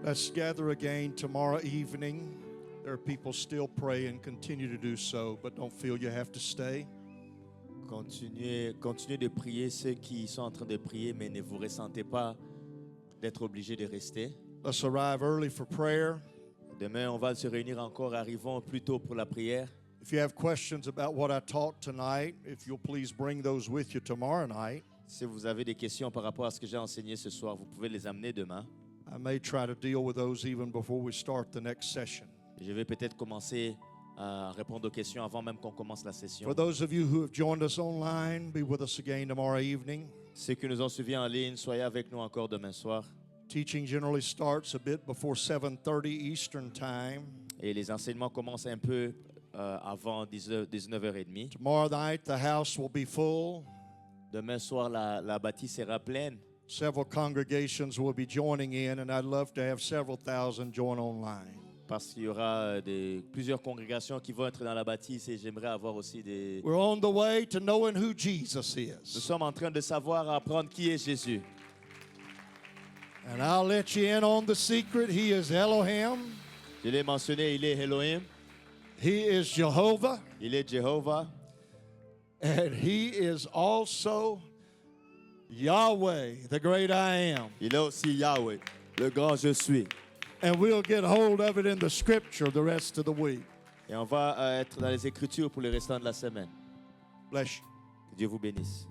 Let's gather again tomorrow evening. There are people still praying, continue to do so, but don't feel you have to stay. Continuez de prier ceux qui sont en train de prier, mais ne vous ressentez pas d'être obligés de rester. Let's arrive early for prayer. Demain, on va se réunir encore. Arrivons plus tôt pour la prière. If you have questions about what I taught tonight, if you'll please bring those with you tomorrow night. Si vous avez des questions par rapport à ce que j'ai enseigné ce soir, vous pouvez les amener demain. I may try to deal with those even before we start the next session. Je vais peut-être commencer à répondre aux questions avant même qu'on commence la session. For those of you who have joined us online, be with us again tomorrow evening. Ceux qui nous ont suivis en ligne, soyez avec nous encore demain soir. Teaching generally starts a bit before 7:30 Eastern Time. Et les enseignements commencent un peu avant 19h30. Tomorrow night, the house will be full. Demain soir, la bâtisse sera pleine. Several congregations will be joining in, and I'd love to have several thousand join online. Parce qu'il y aura plusieurs congrégations qui vont être dans la bâtisse et j'aimerais avoir aussi des... We're on the way to knowing who Jesus Nous is. sommes en train de savoir apprendre qui est Jésus. And I'll let you in on the secret. He is Elohim. Je l'ai mentionné, il est Elohim, He is Jehovah. il est Jéhovah, And He is also Yahweh, the great I am. il est aussi Yahweh, le grand je suis. And we'll get hold of it in the scripture the rest of the week. Et on va être dans les Écritures pour le restant de la semaine. Bless you. Que Dieu vous bénisse.